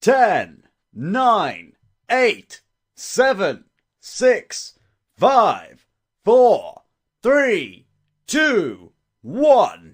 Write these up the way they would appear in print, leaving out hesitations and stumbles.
10, 9, 8, 7, 6, 5, 4, 3, 2, 1.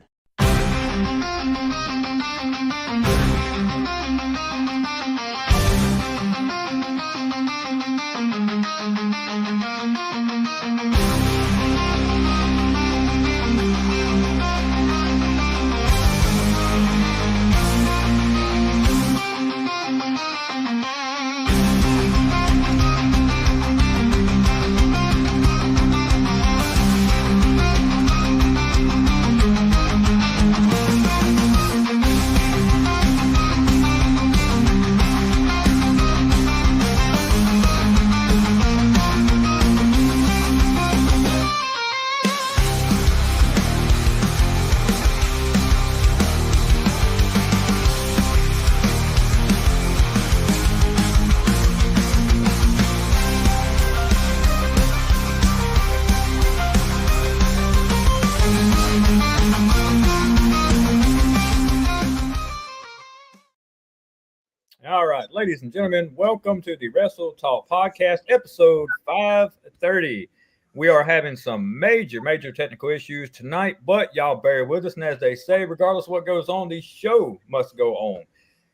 All right, ladies and gentlemen, welcome to the Wrestle Talk Podcast, episode 530. We are having some major technical issues tonight, but y'all bear with us. And as they say, regardless of what goes on, the show must go on.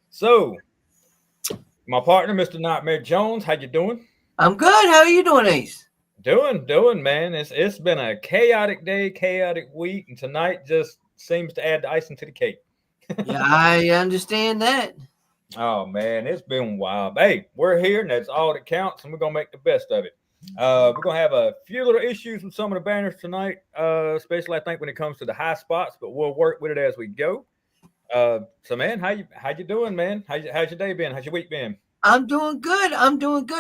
So, my partner, Mr. Nightmare Jones, how you doing? I'm good. How are you doing, Ace? Doing, man. It's been a chaotic day, chaotic week, and tonight just seems to add the icing to the cake. Yeah, I understand that. Oh man, it's been wild. Hey, we're here, and that's all that counts, and we're gonna make the best of it. We're gonna have a few little issues with some of the banners tonight, especially I think when it comes to the high spots, but we'll work with it as we go. So man, how you doing, man? How's your day been? How's your week been? I'm doing good.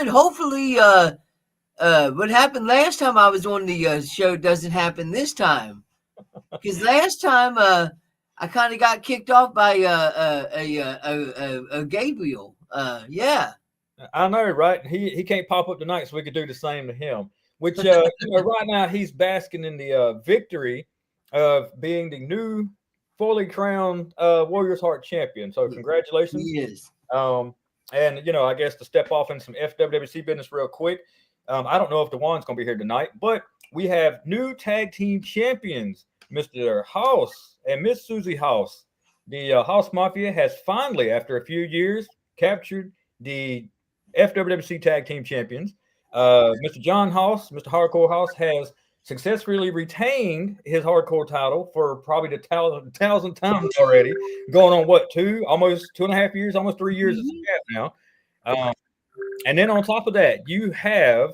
Hopefully, what happened last time I was on the show doesn't happen this time. Because last time, I kind of got kicked off by a Gabriel. Yeah. I know, right? He can't pop up tonight, so we could do the same to him. Which right now he's basking in the victory of being the new fully crowned Warriors Heart champion. So congratulations. He is. And I guess to step off in some FWC business real quick. I don't know if DeJuan's going to be here tonight, but we have new tag team champions, Mr. House and Miss Susie House. The House Mafia has finally, after a few years, captured the FWC tag team champions. Mr. John House, Mr. Hardcore House, has successfully retained his hardcore title for probably the thousandth time already. Going on almost 2.5 years, almost 3 years now. And then on top of that, you have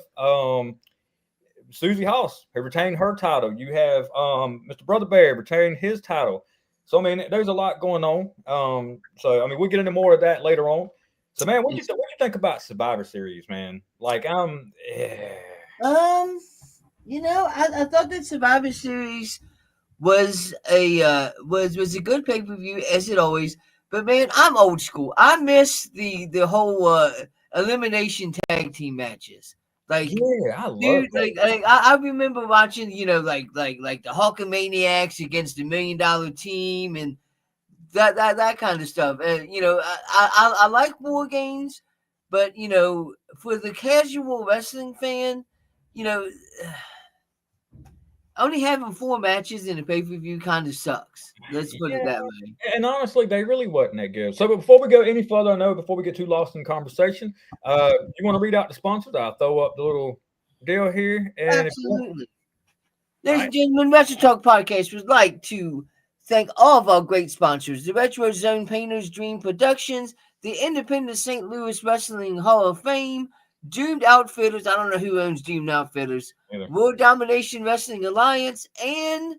Susie House has retained her title. You have Mr. Brother Bear retained his title. So I mean, there's a lot going on. So I mean, we'll get into more of that later on. So man, what do you think about Survivor Series, man? Like I thought that Survivor Series was a good pay-per-view as it always. But man, I'm old school. I miss the whole elimination tag team matches. Like, yeah, I love that. I remember watching, like the Hulkamaniacs against the $1 Million Team and that kind of stuff. And I like War Games, but for the casual wrestling fan, only having 4 matches in a pay-per-view kind of sucks. Let's put it that way. And honestly, they really wasn't that good. So before we go any further, before we get too lost in conversation, you want to read out the sponsors? I'll throw up the little deal here. And absolutely. Ladies and gentlemen, Retro Talk Podcast would like to thank all of our great sponsors: the Retro Zone Painters Dream Productions, the Independent St. Louis Wrestling Hall of Fame, Doomed Outfitters. I don't know who owns Doomed Outfitters. World Domination Wrestling Alliance, and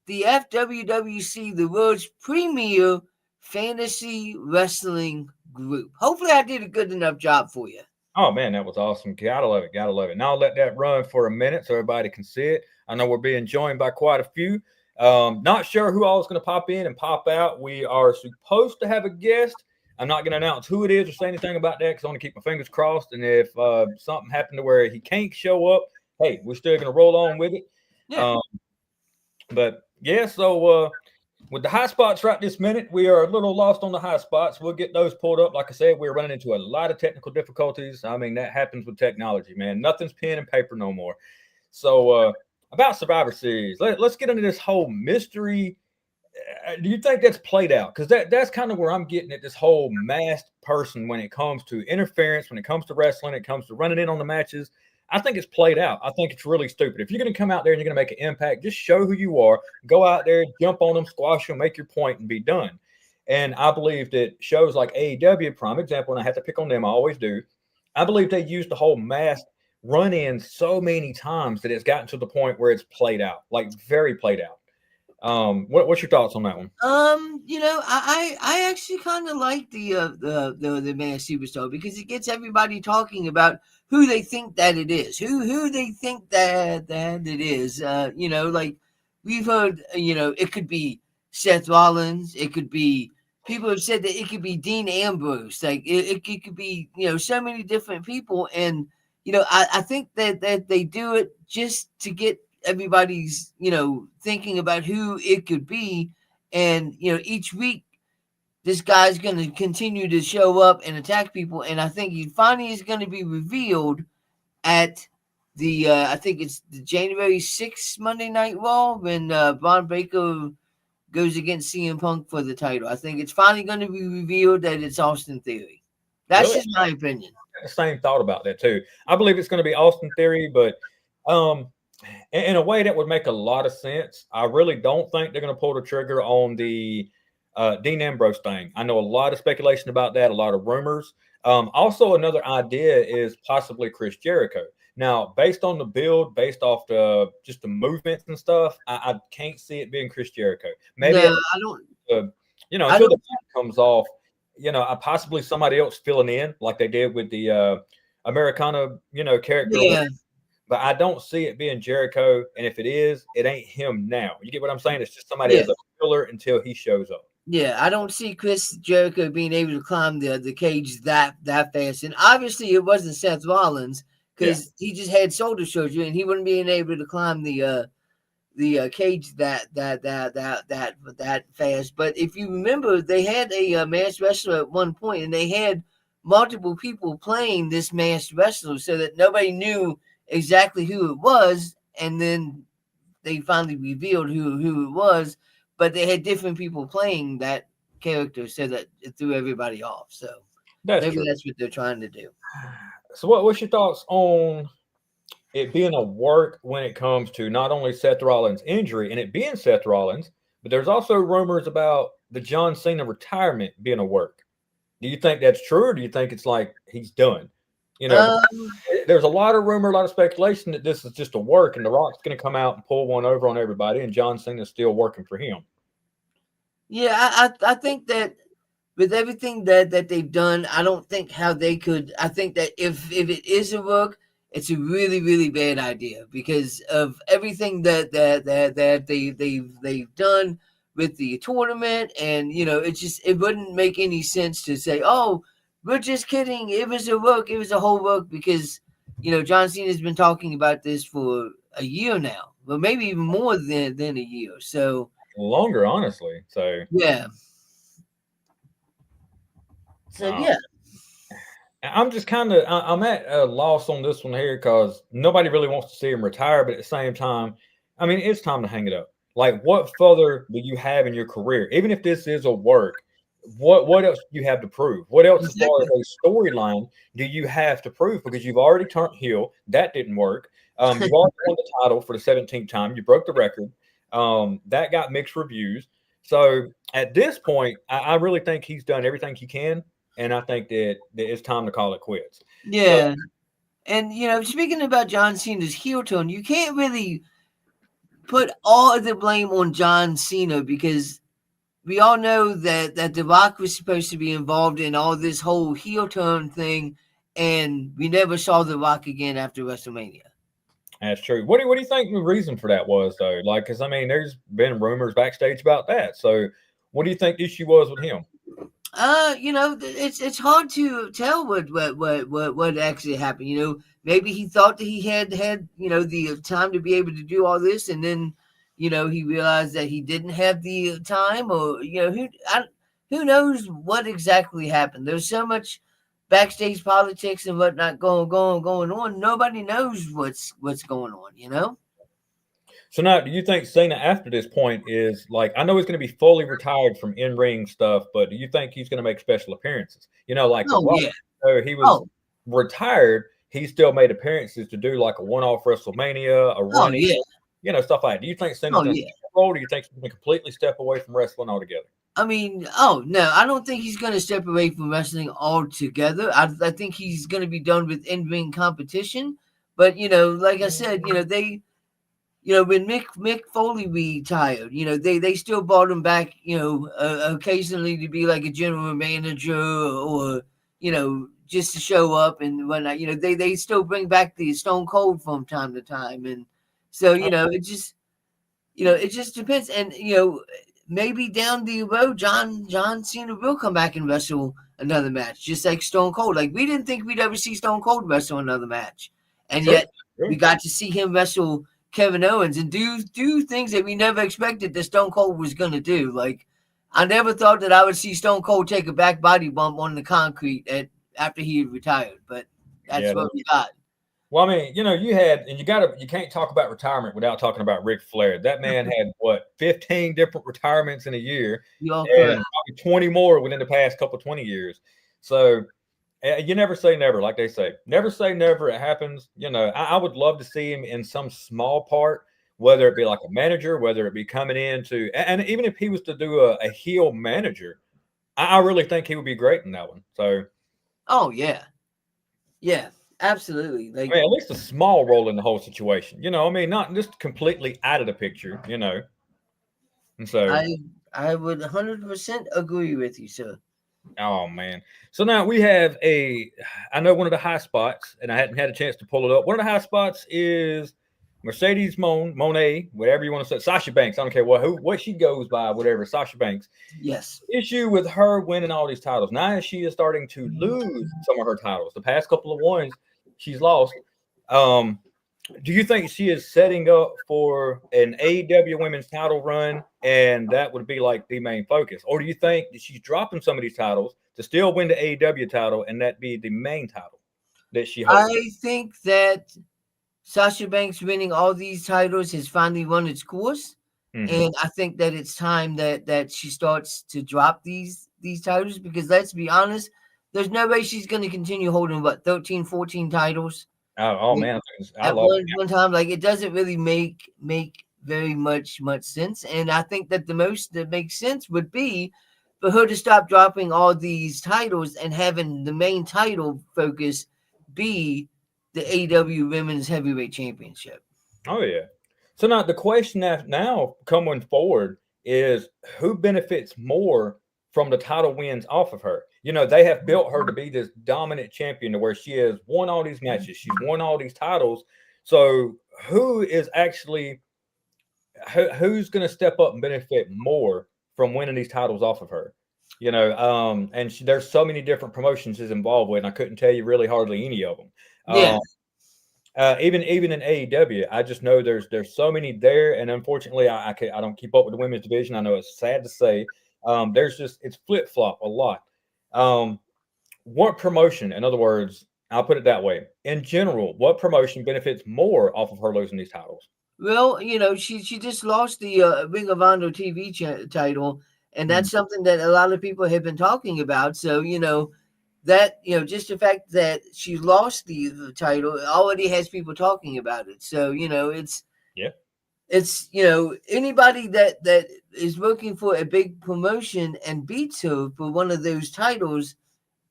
the FWWC, the world's premier fantasy wrestling group. Hopefully I did a good enough job for you. Oh, man, that was awesome. Gotta love it. Now I'll let that run for a minute so everybody can see it. I know we're being joined by quite a few. Not sure who all is going to pop in and pop out. We are supposed to have a guest. I'm not going to announce who it is or say anything about that because I want to keep my fingers crossed. And if something happened to where he can't show up, hey, we're still going to roll on with it. Yeah. But yeah, so with the high spots right this minute, we are a little lost on the high spots. We'll get those pulled up. Like I said, we're running into a lot of technical difficulties. I mean, that happens with technology, man. Nothing's pen and paper no more. So about Survivor Series, let's get into this whole mystery. Do you think that's played out? Because that's kind of where I'm getting at, this whole masked person when it comes to interference, when it comes to wrestling, it comes to running in on the matches. I think it's played out. I think it's really stupid. If you're going to come out there and you're going to make an impact, just show who you are. Go out there, jump on them, squash them, make your point, and be done. And I believe that shows like AEW, prime example, and I have to pick on them, I always do. I believe they used the whole mask run-in so many times that it's gotten to the point where it's played out, like very played out. What's your thoughts on that one? I actually kind of like the Man Superstar because it gets everybody talking about who they think that it is, who they think that it is. Like we've heard, it could be Seth Rollins, it could be people have said that it could be Dean Ambrose, like it could be so many different people, and I think that they do it just to get everybody's thinking about who it could be, and each week this guy's going to continue to show up and attack people, and I think he finally is going to be revealed at the I think it's the January 6th Monday Night Raw when Braun Breaker goes against CM Punk for the title. I think it's finally going to be revealed that it's Austin Theory. That's Really? just my opinion. The same thought about that too. I believe it's going to be Austin Theory, but in a way that would make a lot of sense. I really don't think they're going to pull the trigger on the Dean Ambrose thing. I know a lot of speculation about that, a lot of rumors. Also, another idea is possibly Chris Jericho. Now, based on the build, based off just the movements and stuff, I can't see it being Chris Jericho. Maybe I don't. Until the match comes off, possibly somebody else filling in like they did with the Americana, character. Yeah. But I don't see it being Jericho, and if it is, it ain't him now. You get what I'm saying? It's just somebody as a filler until he shows up. Yeah, I don't see Chris Jericho being able to climb the cage that fast, and obviously it wasn't Seth Rollins because he just had shoulder surgery and he wouldn't be able to climb the cage that fast. But if you remember, they had a masked wrestler at one point, and they had multiple people playing this masked wrestler so that nobody knew exactly who it was, and then they finally revealed who it was, but they had different people playing that character so that it threw everybody off. So that's what they're trying to do. So what's your thoughts on it being a work when it comes to not only Seth Rollins' injury and it being Seth Rollins, but there's also rumors about the John Cena retirement being a work. Do you think that's true, or do you think it's like he's done? There's a lot of rumor, a lot of speculation that this is just a work, and The Rock's going to come out and pull one over on everybody, and John Cena's still working for him. Yeah, I think that with everything that they've done, I don't think how they could. I think that if it is a work, it's a really, really bad idea because of everything that they've done with the tournament, and it wouldn't make any sense to say, oh, we're just kidding. It was a work. It was a whole work because, John Cena's been talking about this for a year now, but maybe even more than a year. So longer, honestly. So yeah. So yeah. I'm just I'm at a loss on this one here because nobody really wants to see him retire, but at the same time, I mean, it's time to hang it up. Like, what further do you have in your career? Even if this is a work, what else do you have to prove? What else as far as a storyline do you have to prove? Because you've already turned heel. That didn't work. You've already won the title for the 17th time. You broke the record. That got mixed reviews. So at this point, I really think he's done everything he can. And I think that it's time to call it quits. Yeah. So, and, speaking about John Cena's heel turn, you can't really put all of the blame on John Cena because we all know that The Rock was supposed to be involved in all this whole heel turn thing, and we never saw The Rock again after WrestleMania. That's true. What do you think the reason for that was, though? Like, because, I mean, there's been rumors backstage about that. So what do you think the issue was with him? It's hard to tell what actually happened. Maybe he thought that he had the time to be able to do all this, and then you know, he realized that he didn't have the time, or you know, who knows what exactly happened. There's so much backstage politics and whatnot going on. Nobody knows what's going on, you know. So now, do you think Cena after this point is like? I know he's going to be fully retired from in-ring stuff, but do you think he's going to make special appearances? You know, like Oh yeah. he was retired, he still made appearances to do like a one-off WrestleMania, a run, yeah. You know, stuff like that. Do you think Cena's going to roll? Or do you think he's going to completely step away from wrestling altogether? I mean, no, I don't think he's going to step away from wrestling altogether. I think he's going to be done with in-ring competition. But you know, like I said, you know, when Mick Foley retired, you know, they still brought him back, you know, occasionally to be like a general manager, or you know, just to show up and whatnot. You know, they still bring back the Stone Cold from time to time, and so you know, it just depends. And you know, maybe down the road, John Cena will come back and wrestle another match, just like Stone Cold. Like we didn't think we'd ever see Stone Cold wrestle another match, and yet we got to see him wrestle Kevin Owens and do things that we never expected that Stone Cold was going to do. Like I never thought that I would see Stone Cold take a back body bump on the concrete after he had retired, but that's what we got. Well, I mean, you know, you can't talk about retirement without talking about Ric Flair. That man had 15 different retirements in a year, and probably 20 more within the past 20 years. So you never say never, like they say. Never say never. It happens. You know, I would love to see him in some small part, whether it be like a manager, whether it be coming into, and even if he was to do a heel manager, I really think he would be great in that one. So, yeah, absolutely. Like, I mean, at least a small role in the whole situation. You know, I mean, not just completely out of the picture. You know, and so I would 100% agree with you, sir. Oh man! So now we have I know one of the high spots, and I hadn't had a chance to pull it up. One of the high spots is Mercedes Moné, whatever you want to say, Sasha Banks. I don't care what she goes by, whatever. Sasha Banks. Yes. Issue with her winning all these titles. Now she is starting to lose some of her titles. The past couple of ones she's lost. Do you think she is setting up for an AEW women's title run, and that would be like the main focus? Or do you think that she's dropping some of these titles to still win the AEW title, and that be the main title that she holds? I think that Sasha Banks winning all these titles has finally run its course. Mm-hmm. And I think that it's time that she starts to drop these titles, because let's be honest, there's no way she's going to continue holding 13, 14 titles. Oh man! At one time, like it doesn't really make very much sense. And I think that the most that makes sense would be for her to stop dropping all these titles and having the main title focus be the AEW Women's Heavyweight Championship. Oh yeah. So now the question now coming forward is who benefits more from the title wins off of her. You know, they have built her to be this dominant champion to where she has won all these matches. She's won all these titles. So who's going to step up and benefit more from winning these titles off of her? You know, and there's so many different promotions she's involved with, and I couldn't tell you really hardly any of them. Even in AEW, I just know there's so many there, and unfortunately, I don't keep up with the women's division. I know it's sad to say. It's flip flop a lot. What promotion, in other words, I'll put it that way. In general, what promotion benefits more off of her losing these titles? Well, you know, she just lost the Ring of Honor TV title, and that's something that a lot of people have been talking about. So, you know, that, you know, just the fact that she lost the title already has people talking about it. So, you know, it's, you know, anybody that is looking for a big promotion and beats her for one of those titles,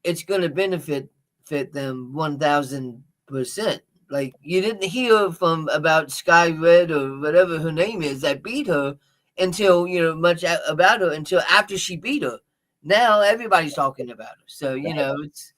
it's going to benefit them 1,000%. Like, you didn't hear about Sky Red or whatever her name is that beat her until, you know, much about her until after she beat her. Now everybody's talking about her. So, you know, it's.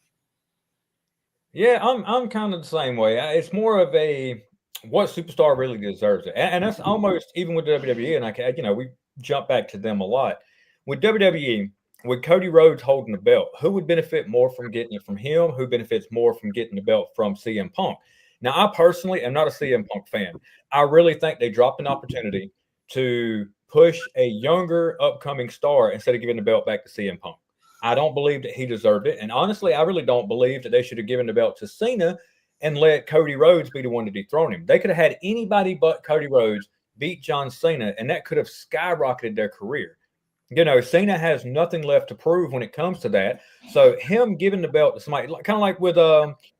Yeah, I'm kind of the same way. It's more of a what superstar really deserves it, and that's almost even with WWE. And we jump back to them a lot with WWE. With Cody Rhodes holding the belt, who would benefit more from getting it from him? Who benefits more from getting the belt from CM Punk? Now, I personally am not a CM Punk fan. I really think they dropped an opportunity to push a younger upcoming star instead of giving the belt back to CM Punk. I don't believe that he deserved it. And honestly, I really don't believe that they should have given the belt to Cena and let Cody Rhodes be the one to dethrone him. They could have had anybody but Cody Rhodes beat John Cena, and that could have skyrocketed their career. You know, Cena has nothing left to prove when it comes to that. So him giving the belt to somebody, kind of like with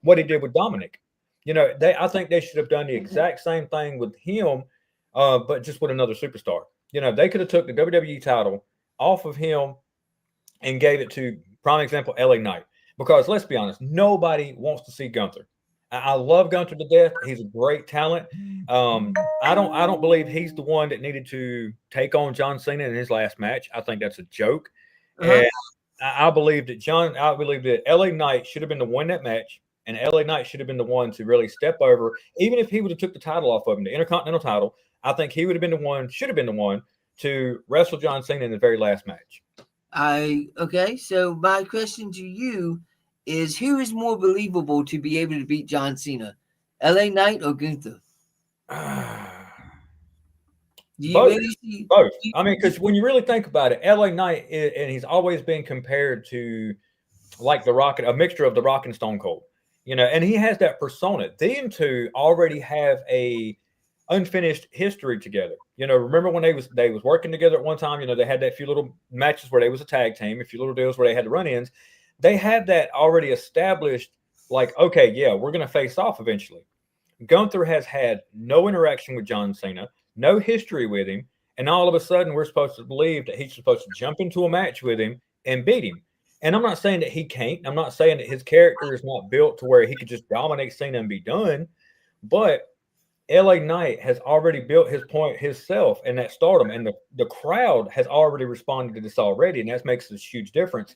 what he did with Dominic. You know, I think they should have done the exact same thing with him, but just with another superstar. You know, they could have took the WWE title off of him and gave it to, prime example, LA Knight. Because let's be honest, nobody wants to see Gunther. I love Gunther to death. He's a great talent. I don't believe he's the one that needed to take on John Cena in his last match. I think that's a joke. And I believe that LA Knight should have been the one that match, and LA Knight should have been the one to really step over. Even if he would have took the title off of him, the Intercontinental title, I think he would have been the one, should have been the one to wrestle John Cena in the very last match. Okay, so my question to you is, who is more believable to be able to beat John Cena, LA Knight or Gunther? Do you Both. really see Both? I mean, because when you really think about it, LA Knight, and he's always been compared to like The Rock, a mixture of The Rock and Stone Cold. You know, and he has that persona. Them two already have a unfinished history together. You know, remember when they was working together at one time? You know, they had that few little matches where they was a tag team, a few little deals where they had the run-ins. They had that already established. Like, okay, yeah, we're going to face off eventually. Gunther has had no interaction with John Cena, no history with him, and all of a sudden we're supposed to believe that he's supposed to jump into a match with him and beat him. And I'm not saying that he can't. I'm not saying that his character is not built to where he could just dominate Cena and be done, but LA Knight has already built his point himself in that stardom, and the crowd has already responded to this already, and that makes this huge difference.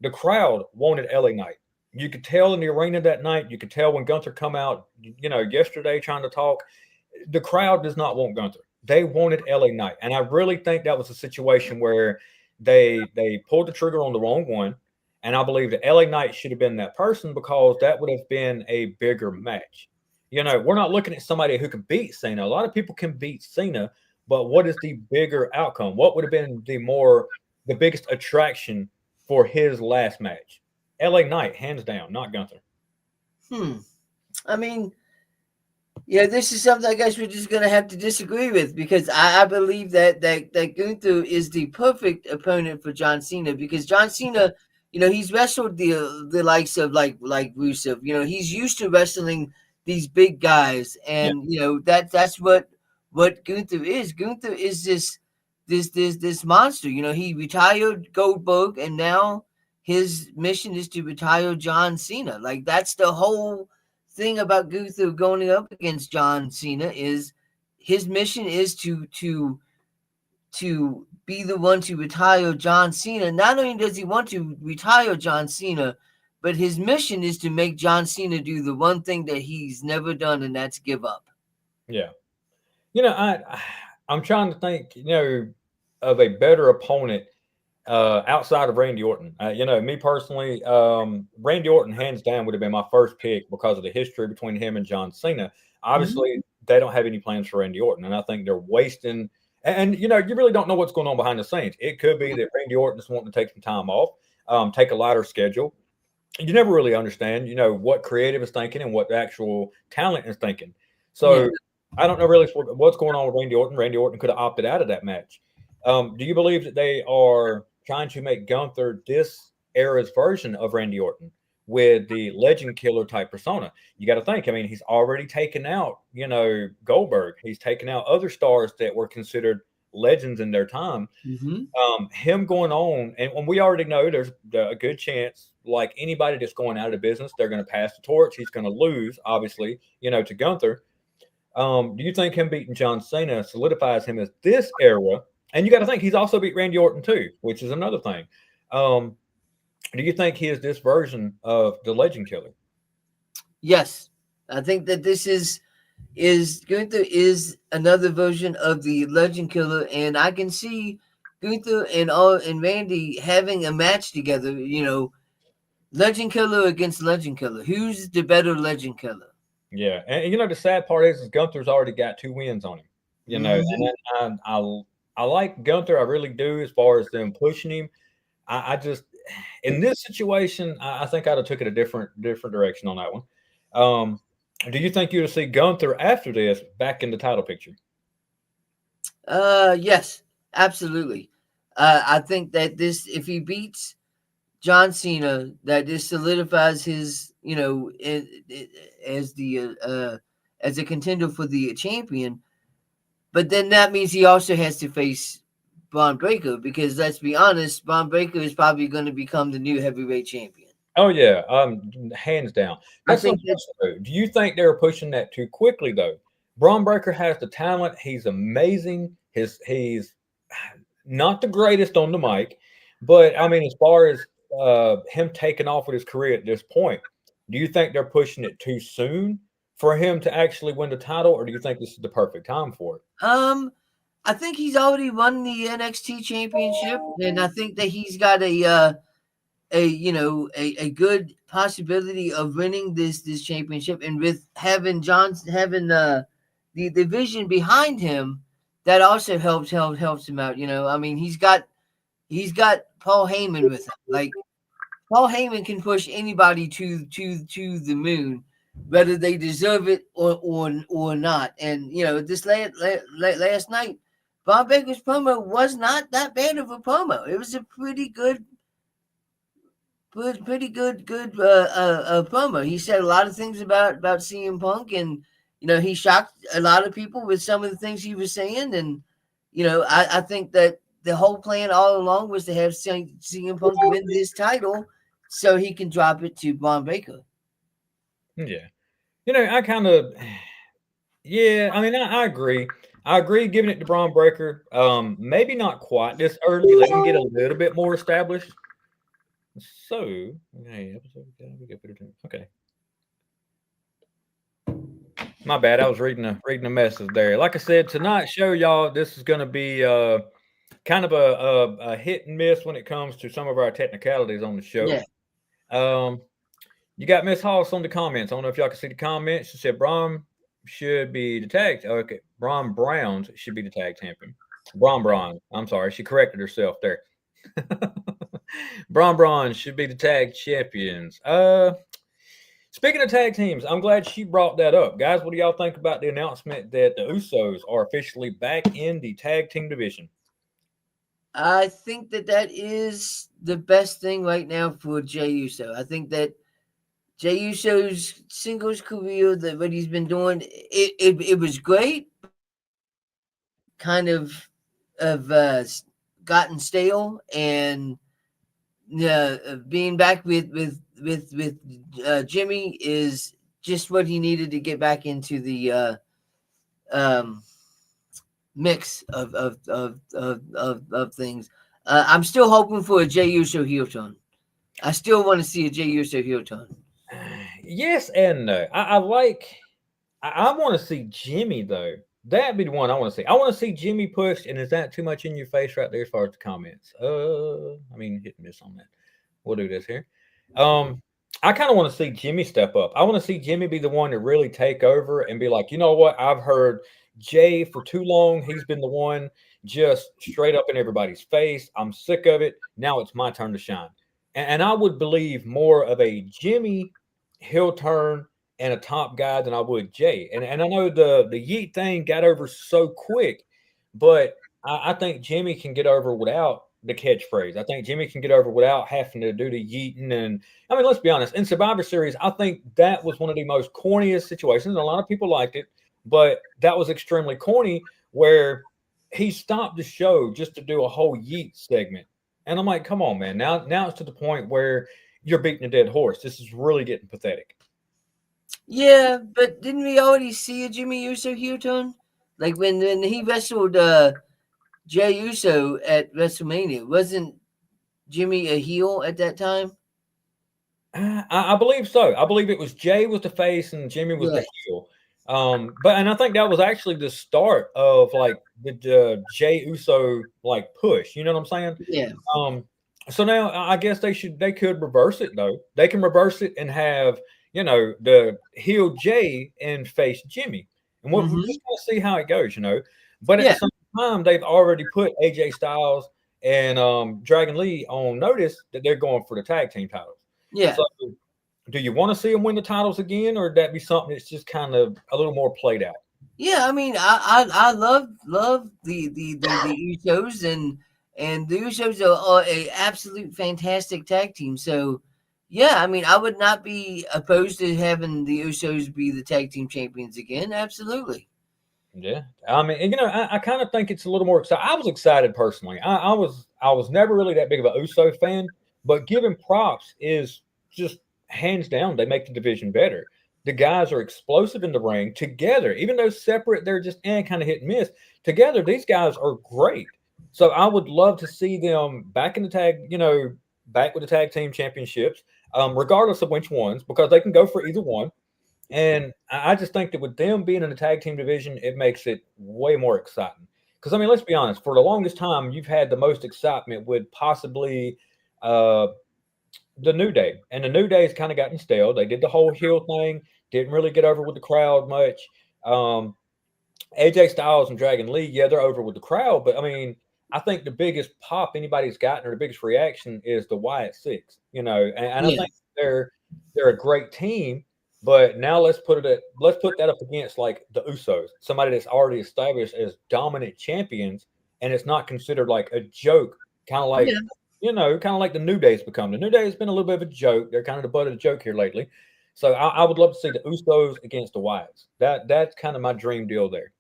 The crowd wanted LA Knight. You could tell in the arena that night. You could tell when Gunther come out, you know, yesterday trying to talk. The crowd does not want Gunther. They wanted LA Knight, and I really think that was a situation where they pulled the trigger on the wrong one. And I believe that LA Knight should have been that person, because that would have been a bigger match. You know, we're not looking at somebody who can beat Cena. A lot of people can beat Cena, but what is the bigger outcome? What would have been the biggest attraction for his last match? LA Knight, hands down, not Gunther. I mean, yeah, this is something I guess we're just going to have to disagree with, because I believe that Gunther is the perfect opponent for John Cena, because John Cena, you know, he's wrestled the likes of like Rusev. You know, he's used to wrestling these big guys, and you know that's what Gunther is. Gunther is this monster. You know, he retired Goldberg, and now his mission is to retire John Cena. Like, that's the whole thing about Gunther going up against John Cena, is his mission is to be the one to retire John Cena. Not only does he want to retire John Cena, but his mission is to make John Cena do the one thing that he's never done, and that's give up. Yeah. You know, I'm trying to think, you know, of a better opponent outside of Randy Orton. You know, me personally, Randy Orton hands down would have been my first pick because of the history between him and John Cena. Obviously, they don't have any plans for Randy Orton, and I think they're wasting. And you know, you really don't know what's going on behind the scenes. It could be that Randy Orton is wanting to take some time off, take a lighter schedule. You never really understand, you know, what creative is thinking and what the actual talent is thinking. So I don't know really what's going on with Randy Orton. Randy Orton could have opted out of that match. Do you believe that they are trying to make Gunther this era's version of Randy Orton with the legend killer type persona? You got to think, I mean, he's already taken out, you know, Goldberg. He's taken out other stars that were considered legends in their time. Him going on, and we already know there's a good chance, like anybody that's going out of business, they're going to pass the torch. He's going to lose, obviously, you know, to Gunther. Do you think him beating John Cena solidifies him as this era? And you got to think he's also beat Randy Orton too, which is another thing. Do you think he is this version of the Legend Killer? Yes, I think that this is Gunther is another version of the Legend Killer, and I can see Gunther and Randy having a match together. You know, Legend Killer against Legend Killer. Who's the better Legend Killer? Yeah, and you know the sad part is Gunther's already got 2 wins on him. you know. And then I like Gunther, I really do, as far as them pushing him. I just in this situation, I think I'd have took it a different direction on that one. Do you think you'll see Gunther after this back in the title picture? Yes, absolutely. I think that this, if he beats John Cena, that this solidifies his, you know, as a contender for the champion. But then that means he also has to face Braun Breaker, because let's be honest, Braun Breaker is probably going to become the new heavyweight champion. Oh yeah, hands down. I think Do you think they're pushing that too quickly though? Braun Breaker has the talent. He's amazing. He's not the greatest on the mic, but I mean, as far as him taking off with his career at this point, do you think they're pushing it too soon for him to actually win the title, or do you think this is the perfect time for it? I think he's already won the NXT championship, and I think that he's got a good possibility of winning this championship. And with having the vision behind him, that also helps him out. You know, I mean, he's got Paul Heyman with him. Like, Paul Heyman can push anybody to the moon, whether they deserve it or not. And you know, this last night, Bob Baker's promo was not that bad of a promo. It was a pretty good promo. He said a lot of things about CM Punk, and you know, he shocked a lot of people with some of the things he was saying. And you know, I think that the whole plan all along was to have CM Punk win this title so he can drop it to Braun Breaker. Yeah, you know, I kind of, yeah, I mean, I agree. I agree giving it to Braun Breaker. Maybe not quite this early. Let him get a little bit more established. So, okay. My bad. I was reading a message there. Like I said, tonight's show, y'all, this is going to be kind of a hit and miss when it comes to some of our technicalities on the show. Yeah. You got Miss Hoss on the comments. I don't know if y'all can see the comments. She said Braun should be the tag. Okay, Braun Browns should be the tag champion. Braun. I'm sorry, she corrected herself there. Braun should be the tag champions. Speaking of tag teams, I'm glad she brought that up. Guys, what do y'all think about the announcement that the Usos are officially back in the tag team division? I think that is the best thing right now for Jey Uso. I think that Jey Uso's singles career, that what he's been doing, it was great. Kind of gotten stale, and being back with Jimmy is just what he needed to get back into the mix of things. I'm still hoping for a Jey Uso heel turn. I still want to see a Jey Uso heel turn. Yes and no. I want to see Jimmy though. That'd be the one I want to see. I want to see Jimmy pushed. And is that too much in your face right there as far as the comments? I mean, hit and miss on that. We'll do this here. I kind of want to see Jimmy step up. I want to see Jimmy be the one to really take over and be like, you know what? I've heard Jey for too long. He's been the one just straight up in everybody's face. I'm sick of it. Now it's my turn to shine. And I would believe more of a Jimmy heel turn and a top guy than I would Jey. And I know the yeet thing got over so quick, but I think Jimmy can get over without the catchphrase. I think Jimmy can get over without having to do the yeeting. And I mean, let's be honest, in Survivor Series, I think that was one of the most corniest situations. A lot of people liked it, but that was extremely corny, where he stopped the show just to do a whole yeet segment. And I'm like, come on, man. Now it's to the point where you're beating a dead horse. This is really getting pathetic. Yeah, but didn't we already see a Jimmy Uso heel turn? Like when he wrestled Jey Uso at WrestleMania, wasn't Jimmy a heel at that time? I believe so. I believe it was Jey was the face and Jimmy was the heel. And I think that was actually the start of like the Jey Uso like push. You know what I'm saying? Yeah. So now I guess they could reverse it though. They can reverse it and have, you know, the heel Jey and face Jimmy, and we're just gonna see how it goes. You know, But at Yeah. the same time, they've already put AJ Styles and Dragon Lee on notice that they're going for the tag team titles. Yeah. So, do you want to see them win the titles again, or would that be something that's just kind of a little more played out? Yeah, I mean, I love the Usos, and the Usos are a absolute fantastic tag team. So, yeah, I mean, I would not be opposed to having the Usos be the tag team champions again. Absolutely. Yeah, I mean, and, I kind of think it's a little more excited. I was excited personally. I was never really that big of a Uso fan, but giving props is just hands down. They make the division better. The guys are explosive in the ring together, even though separate, they're just kind of hit and miss. Together, these guys are great. So I would love to see them back in the tag, back with the tag team championships, regardless of which ones, because they can go for either one. And I just think that with them being in the tag team division, it makes it way more exciting. Because, I mean, let's be honest, for the longest time, you've had the most excitement with possibly uh, the New Day. And the New Day's kind of gotten stale. They did the whole heel thing, didn't really get over with the crowd much. AJ Styles and Dragon Lee, yeah, they're over with the crowd. But, I mean, I think the biggest pop anybody's gotten or the biggest reaction is the Wyatt Six, and I Yeah. think they're a great team. But now let's put that up against like the Usos, somebody that's already established as dominant champions, and it's not considered like a joke, kind of like kind of like the New Day's become. The New Day has been a little bit of a joke. They're kind of the butt of the joke here lately. So I would love to see the Usos against the Wyatts. That's kind of my dream deal there.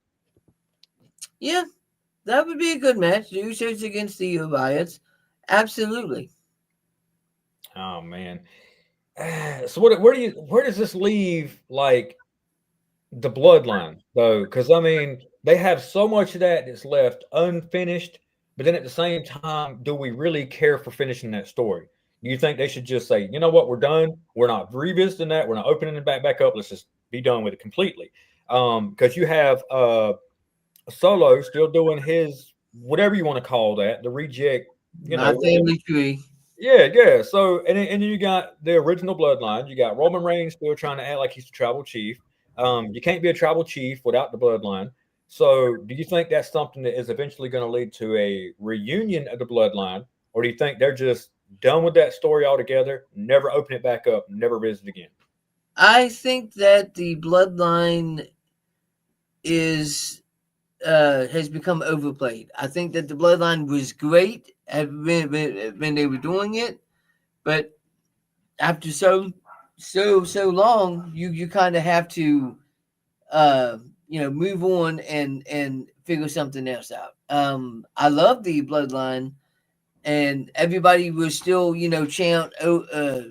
Yeah, that would be a good match. The Usos against the Wyatts. Absolutely. Oh man. So where does this leave like the bloodline though? Because I mean, they have so much of that that's left unfinished, but then at the same time, do we really care for finishing that story? You think they should just say, you know what, we're done. We're not revisiting that. We're not opening it back up. Let's just be done with it completely. Because you have Solo still doing his whatever you want to call that, the reject, My family tree. yeah. So and then you got the original bloodline. You got Roman Reigns still trying to act like he's the tribal chief. You can't be a tribal chief without the bloodline. So do you think that's something that is eventually going to lead to a reunion of the bloodline, or do you think they're just done with that story altogether, never open it back up, never visit again? I think that the bloodline is has become overplayed. I think that the bloodline was great when they were doing it, but after so long, you kind of have to move on and figure something else out. I love the bloodline, and everybody was still chant what is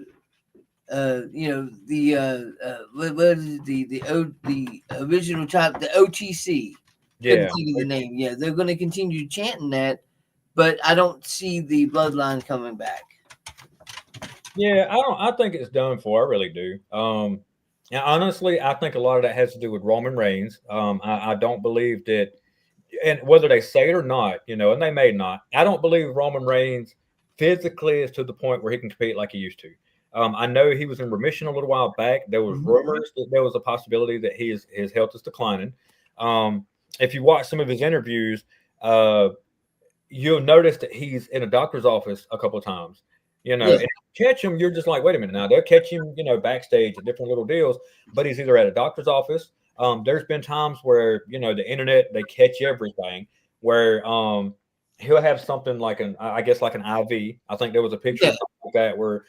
it, the original type, the OTC. Couldn't Yeah, think of the name. Yeah, they're going to continue chanting that, but I don't see the bloodline coming back. yeah. I think it's done for. I really do. And honestly, I think a lot of that has to do with Roman Reigns. I don't believe that, and whether they say it or not, and they may not. I don't believe Roman Reigns physically is to the point where he can compete like he used to. I know he was in remission a little while back. There was rumors that there was a possibility that his health is declining. If you watch some of his interviews, you'll notice that he's in a doctor's office a couple of times. And if you catch him, you're just like, wait a minute. Now they'll catch him, backstage at different little deals, but he's either at a doctor's office. There's been times where the internet, they catch everything. Where he'll have something like I guess like an IV. I think there was a picture of something like that where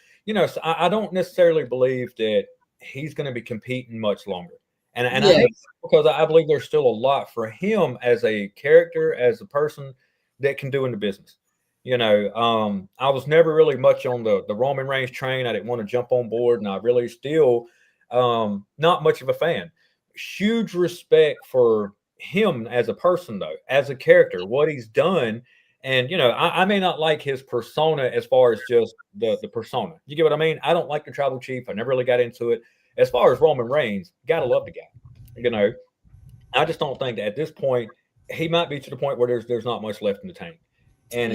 So I don't necessarily believe that he's going to be competing much longer. And I think because I believe there's still a lot for him as a character, as a person that can do in the business. I was never really much on the Roman Reigns train. I didn't want to jump on board, and I really still not much of a fan. Huge respect for him as a person, though, as a character, what he's done. And, I may not like his persona as far as just the persona. You get what I mean? I don't like the tribal chief. I never really got into it. As far as Roman Reigns, gotta love the guy. I just don't think that at this point, he might be to the point where there's not much left in the tank. And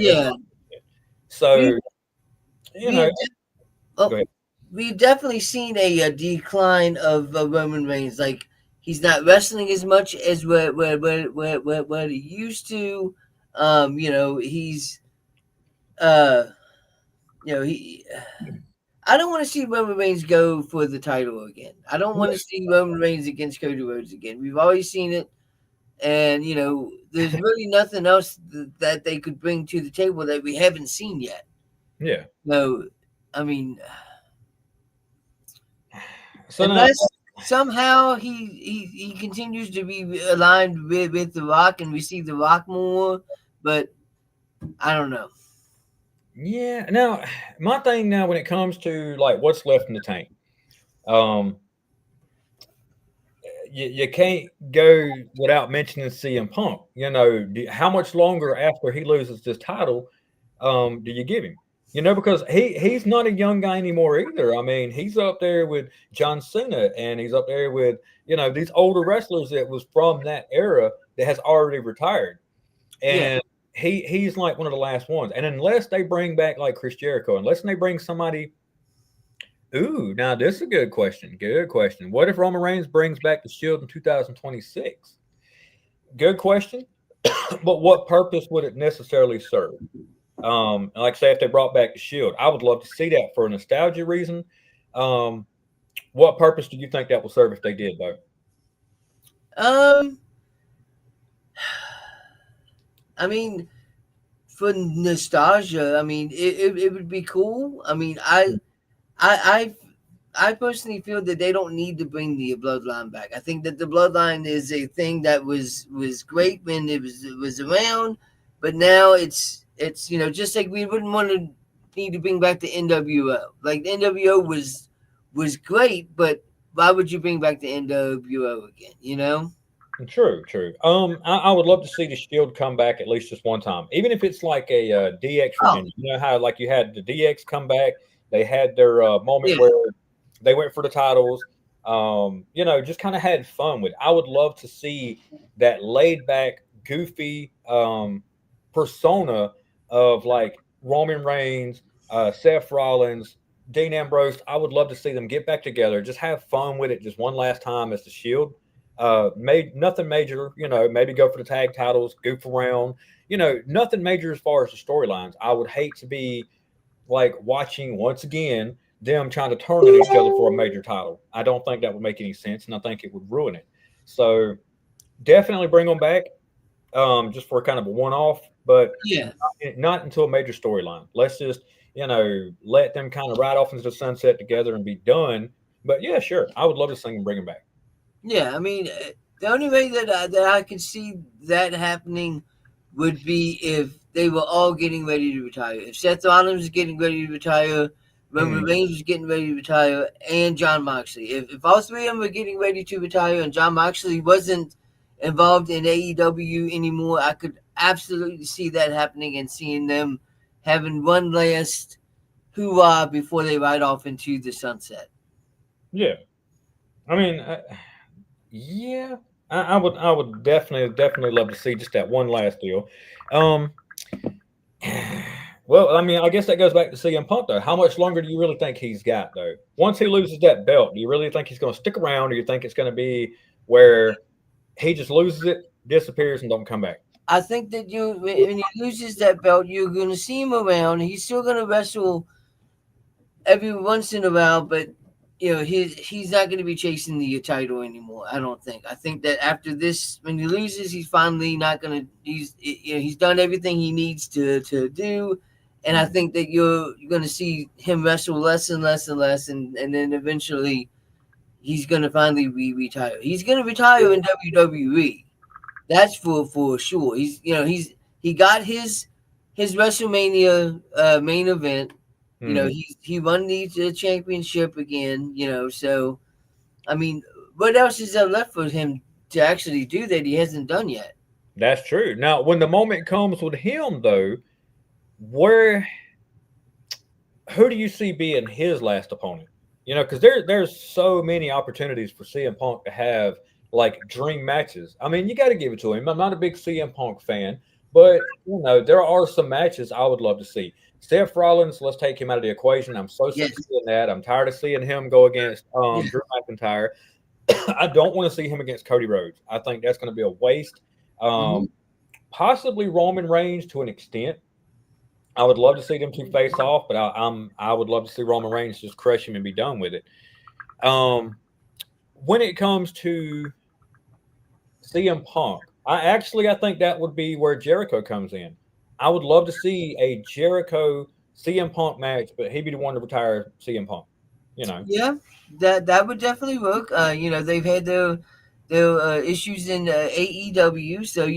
so, go ahead. We've definitely seen a decline of Roman Reigns. Like He's not wrestling as much as what he used to. You know, he's you know, I don't want to see Roman Reigns go for the title again. I don't want to see Roman Reigns against Cody Rhodes again. We've already seen it, and you know, there's really nothing else that they could bring to the table that we haven't seen yet. Yeah. No, I mean, so unless somehow he continues to be aligned with The Rock and we see The Rock more, but I don't know. Yeah. Now, my thing now when it comes to like what's left in the tank, you can't go without mentioning CM Punk. You know, how much longer after he loses this title do you give him? You know, because he's not a young guy anymore either. I mean, he's up there with John Cena, and he's up there with, you know, these older wrestlers that was from that era that has already retired. And he's like one of the last ones. And unless they bring back like Chris Jericho, unless they bring somebody. Ooh, now this is a good question. Good question. What if Roman Reigns brings back the Shield in 2026? Good question. But what purpose would it necessarily serve? Like say if they brought back the Shield, I would love to see that for a nostalgia reason. What purpose do you think that will serve if they did, though? I mean, for nostalgia, I mean, it would be cool. I mean, I personally feel that they don't need to bring the bloodline back. I think that the bloodline is a thing that was great when it was around, but now it's you know, just like we wouldn't need to bring back the NWO. Like the NWO was great, but why would you bring back the NWO again? You know. True. I would love to see the Shield come back at least just one time, even if it's like a DX reunion. You know how like you had the DX come back, they had their moment where they went for the titles. You know, just kind of had fun with it. I would love to see that laid back, goofy persona of like Roman Reigns, Seth Rollins, Dean Ambrose. I would love to see them get back together, just have fun with it, just one last time as the Shield. Made nothing major, you know, maybe go for the tag titles, goof around, you know, nothing major as far as the storylines. I would hate to be like watching once again them trying to turn on each other for a major title. I don't think that would make any sense, and I think it would ruin it. So definitely bring them back, just for kind of a one-off, but not until a major storyline. Let's just, you know, let them kind of ride off into the sunset together and be done. But yeah, sure, I would love to see them bring them back. Yeah, I mean, the only way that I could see that happening would be if they were all getting ready to retire. If Seth Rollins was getting ready to retire, Roman Reigns was getting ready to retire, and Jon Moxley. If all three of them were getting ready to retire and Jon Moxley wasn't involved in AEW anymore, I could absolutely see that happening and seeing them having one last hoorah before they ride off into the sunset. Yeah. I mean, yeah, I would definitely love to see just that one last deal. Well, I mean, I guess that goes back to CM Punk, though. How much longer do you really think he's got, though? Once he loses that belt, do you really think he's going to stick around, or you think it's going to be where he just loses it, disappears, and don't come back? I think that when he loses that belt, you're going to see him around. He's still going to wrestle every once in a while, but you know, he's not going to be chasing the title anymore. I don't think. I think that after this, when he loses, he's finally not going to. He's done everything he needs to do, and I think that you're going to see him wrestle less and less and less, and then eventually, he's going to finally retire. He's going to retire in WWE. That's for sure. He got his WrestleMania main event. You know, he won the championship again, you know, so, I mean, what else is there left for him to actually do that he hasn't done yet? That's true. Now, when the moment comes with him, though, who do you see being his last opponent? You know, because there's so many opportunities for CM Punk to have, like, dream matches. I mean, you got to give it to him. I'm not a big CM Punk fan, but, you know, there are some matches I would love to see. Seth Rollins, let's take him out of the equation. I'm so sick of seeing that. I'm tired of seeing him go against Drew McIntyre. I don't want to see him against Cody Rhodes. I think that's going to be a waste. Possibly Roman Reigns to an extent. I would love to see them two face off, but I would love to see Roman Reigns just crush him and be done with it. When it comes to CM Punk, I think that would be where Jericho comes in. I would love to see a Jericho CM Punk match, but he'd be the one to retire CM Punk. Yeah, that would definitely work. They've had their issues in AEW, so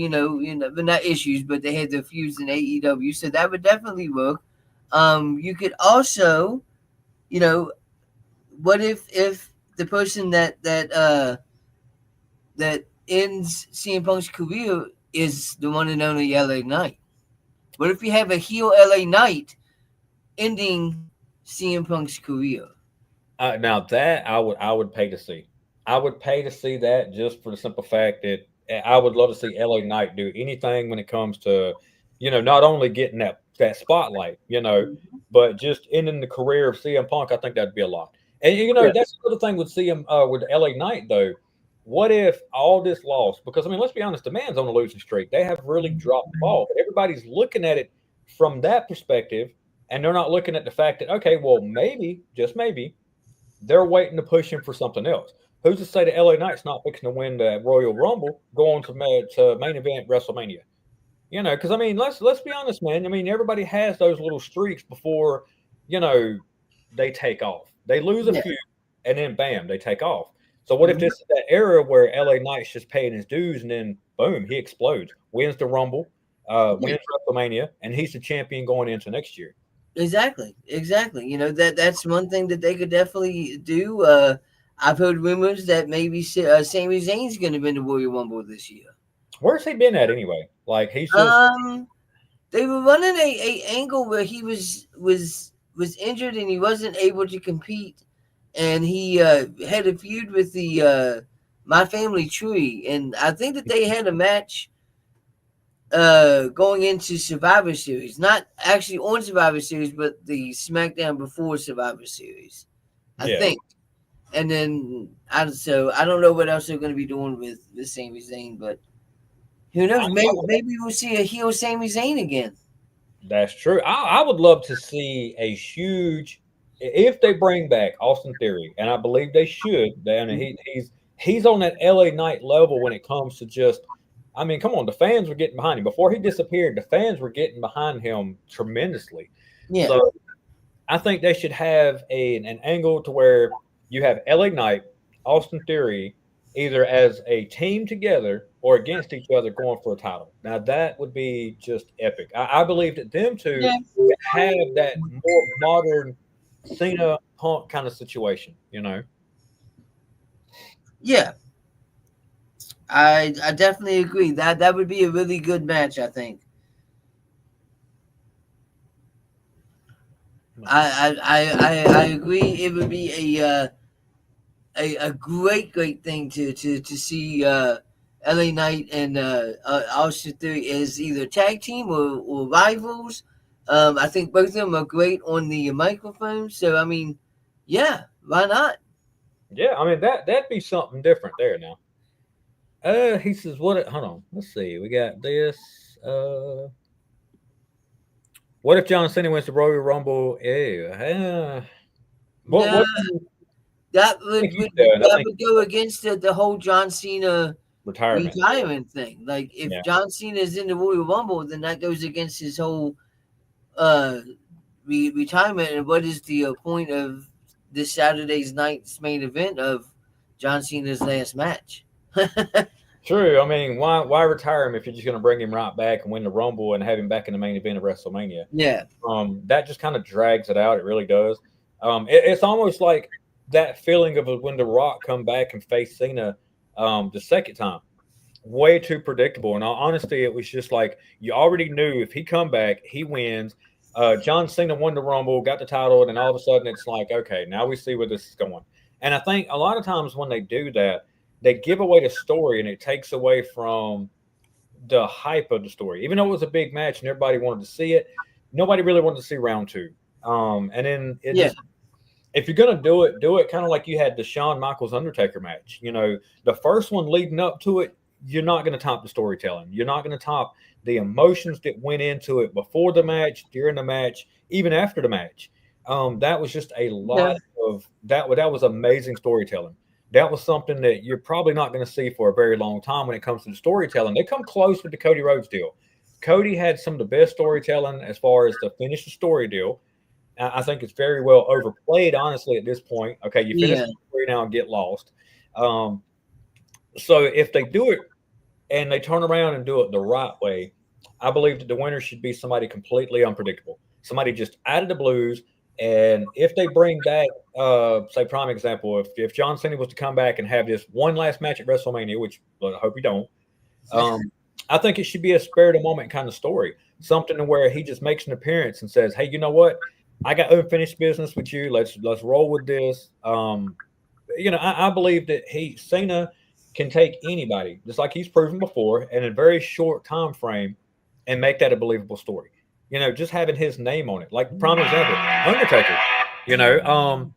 but not issues, but they had their feuds in AEW, so that would definitely work. You could also, what if the person that ends CM Punk's career is the one and only LA Knight? What if you have a heel LA Knight ending CM Punk's career? Now that I would pay to see. I would pay to see that just for the simple fact that I would love to see LA Knight do anything when it comes to, not only getting that spotlight, but just ending the career of CM Punk. I think that'd be a lot. And that's the other thing with with LA Knight though. What if all this loss? Because let's be honest, the man's on a losing streak. They have really dropped the ball. But everybody's looking at it from that perspective, and they're not looking at the fact that maybe, just maybe, they're waiting to push him for something else. Who's to say that LA Knight's not fixing to win the Royal Rumble, going to main event WrestleMania? Because let's be honest, man. Everybody has those little streaks before, they take off. They lose a few, and then bam, they take off. So what if this is that era where LA Knight's just paying his dues, and then boom, he explodes, wins the Rumble, wins WrestleMania, and he's the champion going into next year. Exactly. That's one thing that they could definitely do. I've heard rumors that maybe Sami Zayn's going to win the Royal Rumble this year. Where's he been at anyway? Like he's just they were running a angle where he was injured and he wasn't able to compete, and he had a feud with the My Family Tree, and I think that they had a match going into Survivor Series, not actually on Survivor Series, but the SmackDown before Survivor Series, I think. And then I don't know what else they're going to be doing with Sami Zayn, but who knows? Maybe we'll see a heel Sami Zayn again. That's true. I would love to see a huge, if they bring back Austin Theory, and I believe they should. He's on that LA Knight level when it comes to just. Come on, the fans were getting behind him. Before he disappeared, the fans were getting behind him tremendously. Yeah. So I think they should have an angle to where you have LA Knight, Austin Theory, either as a team together or against each other going for a title. Now, that would be just epic. I believe that them two have that more modern Cena Punk kind of situation, Yeah. I definitely agree. That would be a really good match, I think. I agree. It would be a great thing to see LA Knight and Austin Theory as either tag team or rivals. I think both of them are great on the microphone. So yeah, why not? Yeah, that'd be something different there now. He says, hold on. Let's see. We got this. What if John Cena wins the Royal Rumble? That would go against the whole John Cena retirement thing. Like if John Cena is in the Royal Rumble, then that goes against his whole retirement. And what is the point of this Saturday's night's main event of John Cena's last match? True. Why retire him if you're just going to bring him right back and win the Rumble and have him back in the main event of WrestleMania? Yeah. That just kind of drags it out. It really does. It's almost like that feeling of when The Rock come back and face Cena the second time. Way too predictable. And honestly, it was just like you already knew if he come back, he wins. John Cena won the Rumble, got the title, and then all of a sudden it's like, okay, now we see where this is going. And I think a lot of times when they do that, they give away the story and it takes away from the hype of the story. Even though it was a big match and everybody wanted to see it, nobody really wanted to see round two. And then if you're gonna do it kind of like you had the Shawn Michaels Undertaker match. You know, the first one leading up to it, you're not gonna top the storytelling. You're not gonna top the emotions that went into it before the match, during the match, even after the match. That was just a lot of that. That was amazing storytelling. That was something that you're probably not going to see for a very long time when it comes to the storytelling. They come close with the Cody Rhodes deal. Cody had some of the best storytelling as far as to finish the story deal. I think it's very well overplayed, honestly, at this point. Okay, you finish the story now and get lost. So if they do it and they turn around and do it the right way, I believe that the winner should be somebody completely unpredictable, somebody just out of the blues. And if they bring back, say, prime example, if John Cena was to come back and have this one last match at WrestleMania, which I hope you don't, I think it should be a spare of the moment kind of story, something where he just makes an appearance and says, "Hey, you know what? I got unfinished business with you. Let's roll with this." You know, I believe that Cena can take anybody, just like he's proven before, in a very short time frame, and make that a believable story. You know, just having his name on it, like prime example, Undertaker. You know,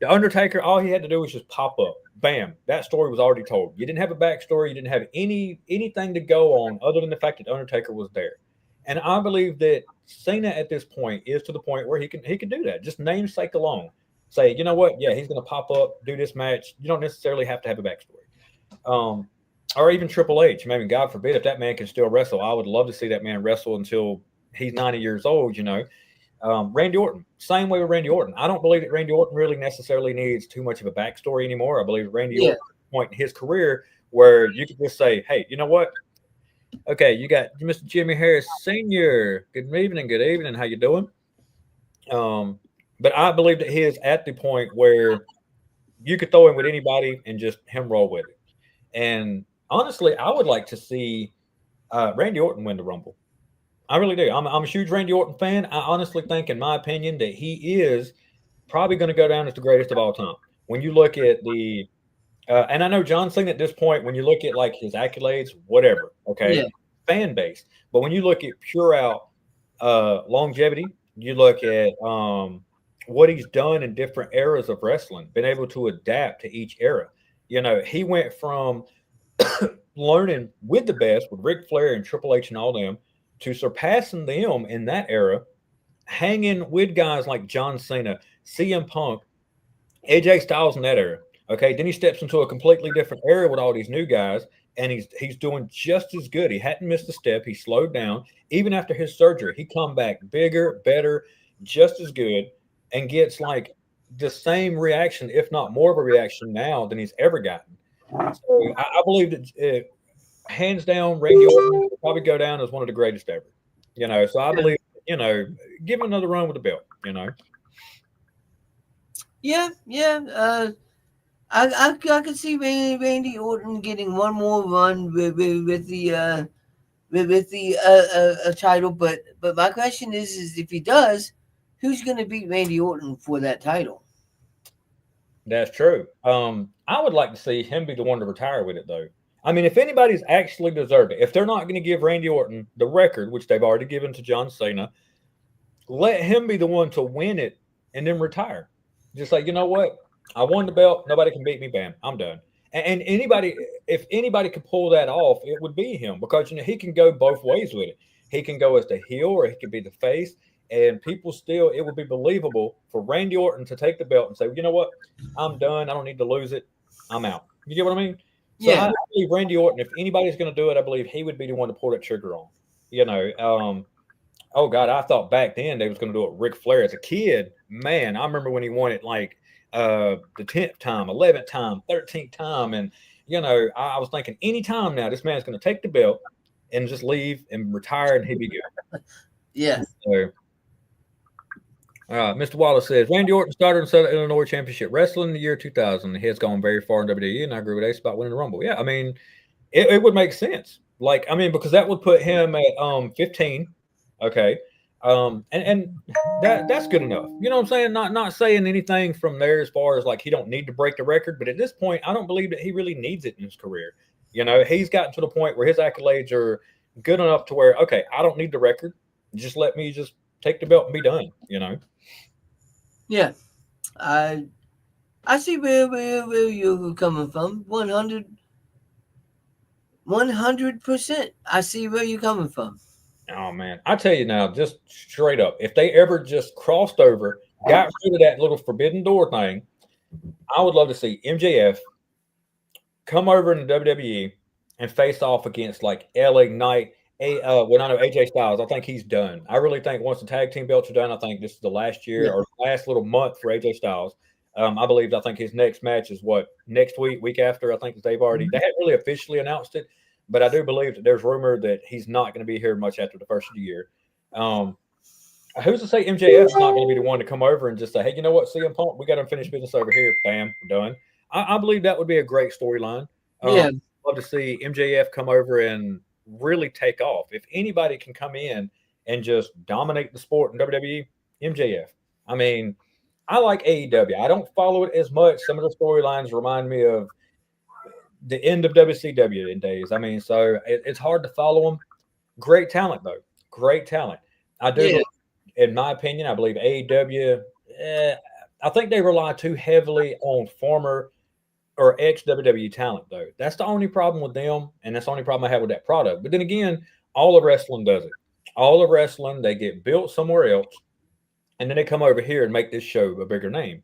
the Undertaker, all he had to do was just pop up, bam, that story was already told. You didn't have a backstory, you didn't have anything to go on other than the fact that Undertaker was there. And I believe that Cena at this point is to the point where he can do that. Just namesake alone, say, you know what, yeah, he's going to pop up, do this match. You don't necessarily have to have a backstory. Or even Triple H. Maybe God forbid if that man can still wrestle, I would love to see that man wrestle until he's 90 years old. You know, Randy Orton, same way with Randy Orton. I don't believe that Randy Orton really necessarily needs too much of a backstory anymore. I believe Randy Orton point in his career where you could just say, hey, you know what? Okay, you got Mr. Jimmy Harris Sr. Good evening. How you doing? But I believe that he is at the point where you could throw him with anybody and just him roll with it. And honestly, I would like to see Randy Orton win the Rumble. I really do. I'm a huge Randy Orton fan. I honestly think, in my opinion, that he is probably going to go down as the greatest of all time. When you look at the and I know John Cena at this point, when you look at like his accolades, whatever, okay, fan base. But when you look at pure out longevity, you look at what he's done in different eras of wrestling, been able to adapt to each era. You know, he went from learning with the best, with Ric Flair and Triple H and all them, to surpassing them in that era, hanging with guys like John Cena, CM Punk, AJ Styles in that era. Okay, then he steps into a completely different era with all these new guys, and he's doing just as good. He hadn't missed a step. He slowed down. Even after his surgery, he come back bigger, better, just as good, and gets like the same reaction, if not more of a reaction now than he's ever gotten. So I believe that hands down, Randy Orton will probably go down as one of the greatest ever. You know, so I believe, you know, give him another run with the belt, you know. Yeah. I could see Randy Orton getting one more run with the title, but my question is if he does, who's going to beat Randy Orton for that title? That's true. I would like to see him be the one to retire with it, though. I mean, if anybody's actually deserved it, if they're not going to give Randy Orton the record, which they've already given to John Cena, let him be the one to win it and then retire. Just like, you know what? I won the belt. Nobody can beat me. Bam. I'm done. And anybody, if anybody could pull that off, it would be him, because, you know, he can go both ways with it. He can go as the heel or he can be the face. And people still, it would be believable for Randy Orton to take the belt and say, you know what? I'm done. I don't need to lose it. I'm out. You get what I mean? So I believe Randy Orton, if anybody's going to do it, I believe he would be the one to pull that trigger on. You know, oh, God, I thought back then they was going to do it with Ric Flair. As a kid, man, I remember when he won it like the 10th time, 11th time, 13th time. And, you know, I was thinking any time now, this man's going to take the belt and just leave and retire and he'd be good. Yeah. So, Mr. Wallace says, Randy Orton started in Southern Illinois Championship Wrestling in the year 2000. He has gone very far in WWE, and I agree with Ace about winning the Rumble. Yeah, I mean, it would make sense. Like, I mean, because that would put him at 15. Okay. And that's good enough. You know what I'm saying? Not saying anything from there as far as like he don't need to break the record, but at this point, I don't believe that he really needs it in his career. You know, he's gotten to the point where his accolades are good enough to where, okay, I don't need the record. Just let me just take the belt and be done, you know? Yeah. I see where you're coming from. 100%. I see where you're coming from. Oh man, I tell you now, just straight up, if they ever just crossed over, got rid of that little forbidden door thing, I would love to see MJF come over in the WWE and face off against like LA Knight. When I know AJ Styles, I think he's done. I really think once the tag team belts are done, I think this is the last year or last little month for AJ Styles. I think his next match is what next week after. I think they haven't really officially announced it, but I do believe that there's rumor that he's not going to be here much after the first of the year. Who's to say MJF's not going to be the one to come over and just say, hey, you know what, CM Punk, we got unfinished business over here. Bam, we're done. I believe that would be a great storyline. Yeah. Love to see MJF come over and really take off. If anybody can come in and just dominate the sport in WWE, MJF. I mean, I like AEW. I don't follow it as much. Some of the storylines remind me of the end of WCW in days. I mean, so it's hard to follow them. Great talent, though. Great talent. I do, in my opinion, I believe AEW, I think they rely too heavily on former or ex WWE talent, though. That's the only problem with them, and that's the only problem I have with that product. But then again, all of wrestling does it. All of wrestling, they get built somewhere else, and then they come over here and make this show a bigger name.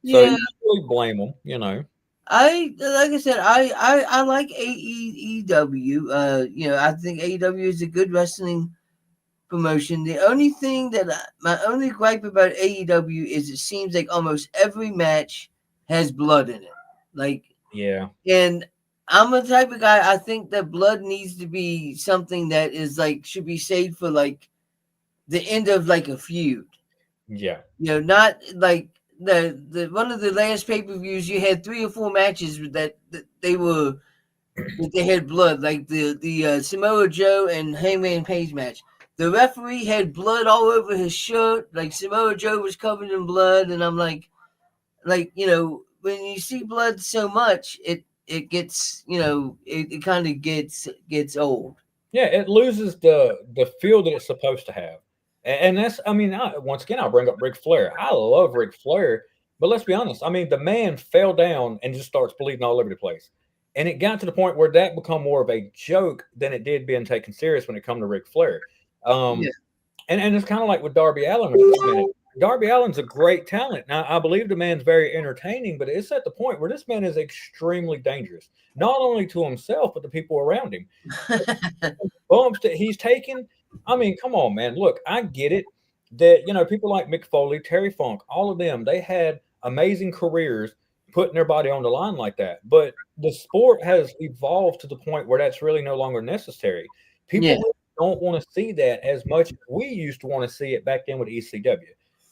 So you can't really blame them, you know. I like AEW. I think AEW is a good wrestling promotion. The only thing my only gripe about AEW is it seems like almost every match has blood in it. Like, and I'm a type of guy, I think that blood needs to be something that is like should be saved for like the end of like a feud. Yeah. Not like the one of the last pay-per-views you had 3 or 4 matches that they had blood, like the Samoa Joe and Hangman Page match. The referee had blood all over his shirt, like Samoa Joe was covered in blood, and I'm like when you see blood so much, it gets it kind of gets old. Yeah, it loses the feel that it's supposed to have. And that's, I mean, once again, I'll bring up Ric Flair. I love Ric Flair, but let's be honest. I mean, the man fell down and just starts bleeding all over the place. And it got to the point where that become more of a joke than it did being taken serious when it come to Ric Flair. And it's kind of like with Darby Allin. Darby Allin's a great talent. Now, I believe the man's very entertaining, but it's at the point where this man is extremely dangerous, not only to himself, but the people around him. Bumps that he's taken. I mean, come on, man. Look, I get it that, people like Mick Foley, Terry Funk, all of them, they had amazing careers putting their body on the line like that. But the sport has evolved to the point where that's really no longer necessary. People really don't want to see that as much as we used to want to see it back then with ECW.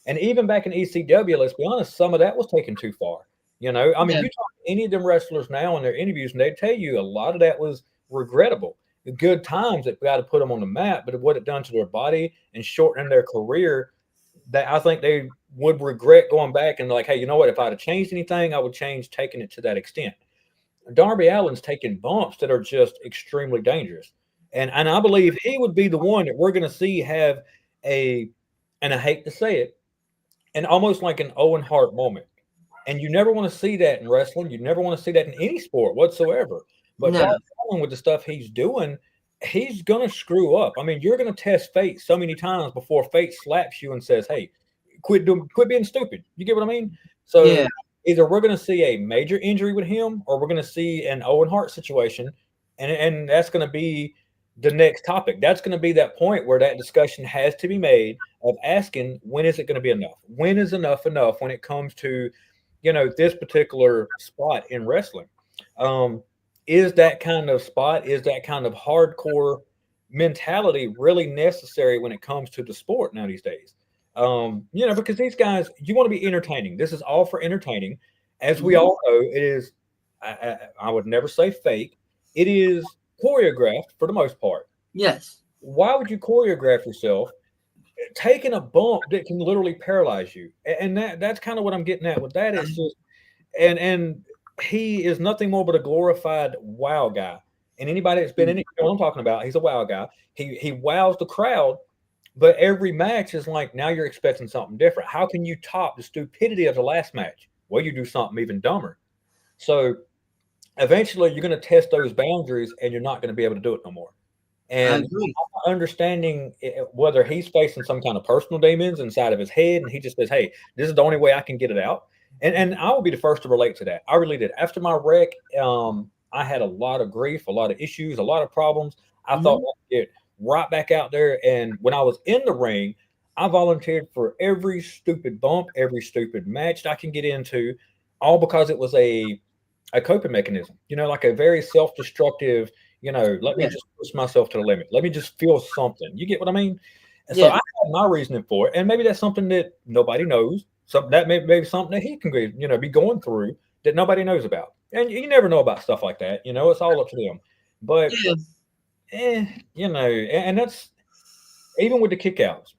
And even back in ECW, let's be honest, some of that was taken too far. I mean, you talk to any of them wrestlers now in their interviews, and they tell you a lot of that was regrettable. The good times that got to put them on the map, but what it done to their body and shortening their career, that I think they would regret going back and like, hey, you know what? If I'd have changed anything, I would change taking it to that extent. Darby Allin's taking bumps that are just extremely dangerous. And I believe he would be the one that we're going to see have and I hate to say it, and almost like an Owen Hart moment. And you never want to see that in wrestling. You never want to see that in any sport whatsoever. But with the stuff he's doing, he's going to screw up. I mean, you're going to test fate so many times before fate slaps you and says, hey, quit being stupid. You get what I mean? So either we're going to see a major injury with him or we're going to see an Owen Hart situation. And that's going to be the next topic. That's going to be that point where that discussion has to be made of asking, when is it going to be enough? When is enough when it comes to, this particular spot in wrestling? Is that kind of spot, is that kind of hardcore mentality really necessary when it comes to the sport now these days? Because these guys, you want to be entertaining. This is all for entertaining. As we all know, it is, I would never say fake. It is choreographed for the most part. Yes. Why would you choreograph yourself taking a bump that can literally paralyze you? And that's kind of what I'm getting at with that. It's just, and he is nothing more but a glorified wow guy. And anybody that's been in it, you know what I'm talking about, he's a wow guy. He wows the crowd, But every match is like, now you're expecting something different. How can you top the stupidity of the last match? Well, you do something even dumber. So eventually you're going to test those boundaries and you're not going to be able to do it no more. I And agree. understanding whether he's facing some kind of personal demons inside of his head, and he just says, "Hey, this is the only way I can get it out." And I will be the first to relate to that. I really did. After my wreck, I had a lot of grief, a lot of issues, a lot of problems. I thought I'd get right back out there, and when I was in the ring, I volunteered for every stupid bump, every stupid match that I can get into, all because it was a coping mechanism. Like a very self-destructive. Let me Yeah. just push myself to the limit. Let me just feel something. You get what I mean? And so I Yeah. have my reasoning for it, and maybe that's something that nobody knows. So that may be something that he can be going through that nobody knows about. And you never know about stuff like that. It's all up to them. But Yeah. and that's even with the kickouts.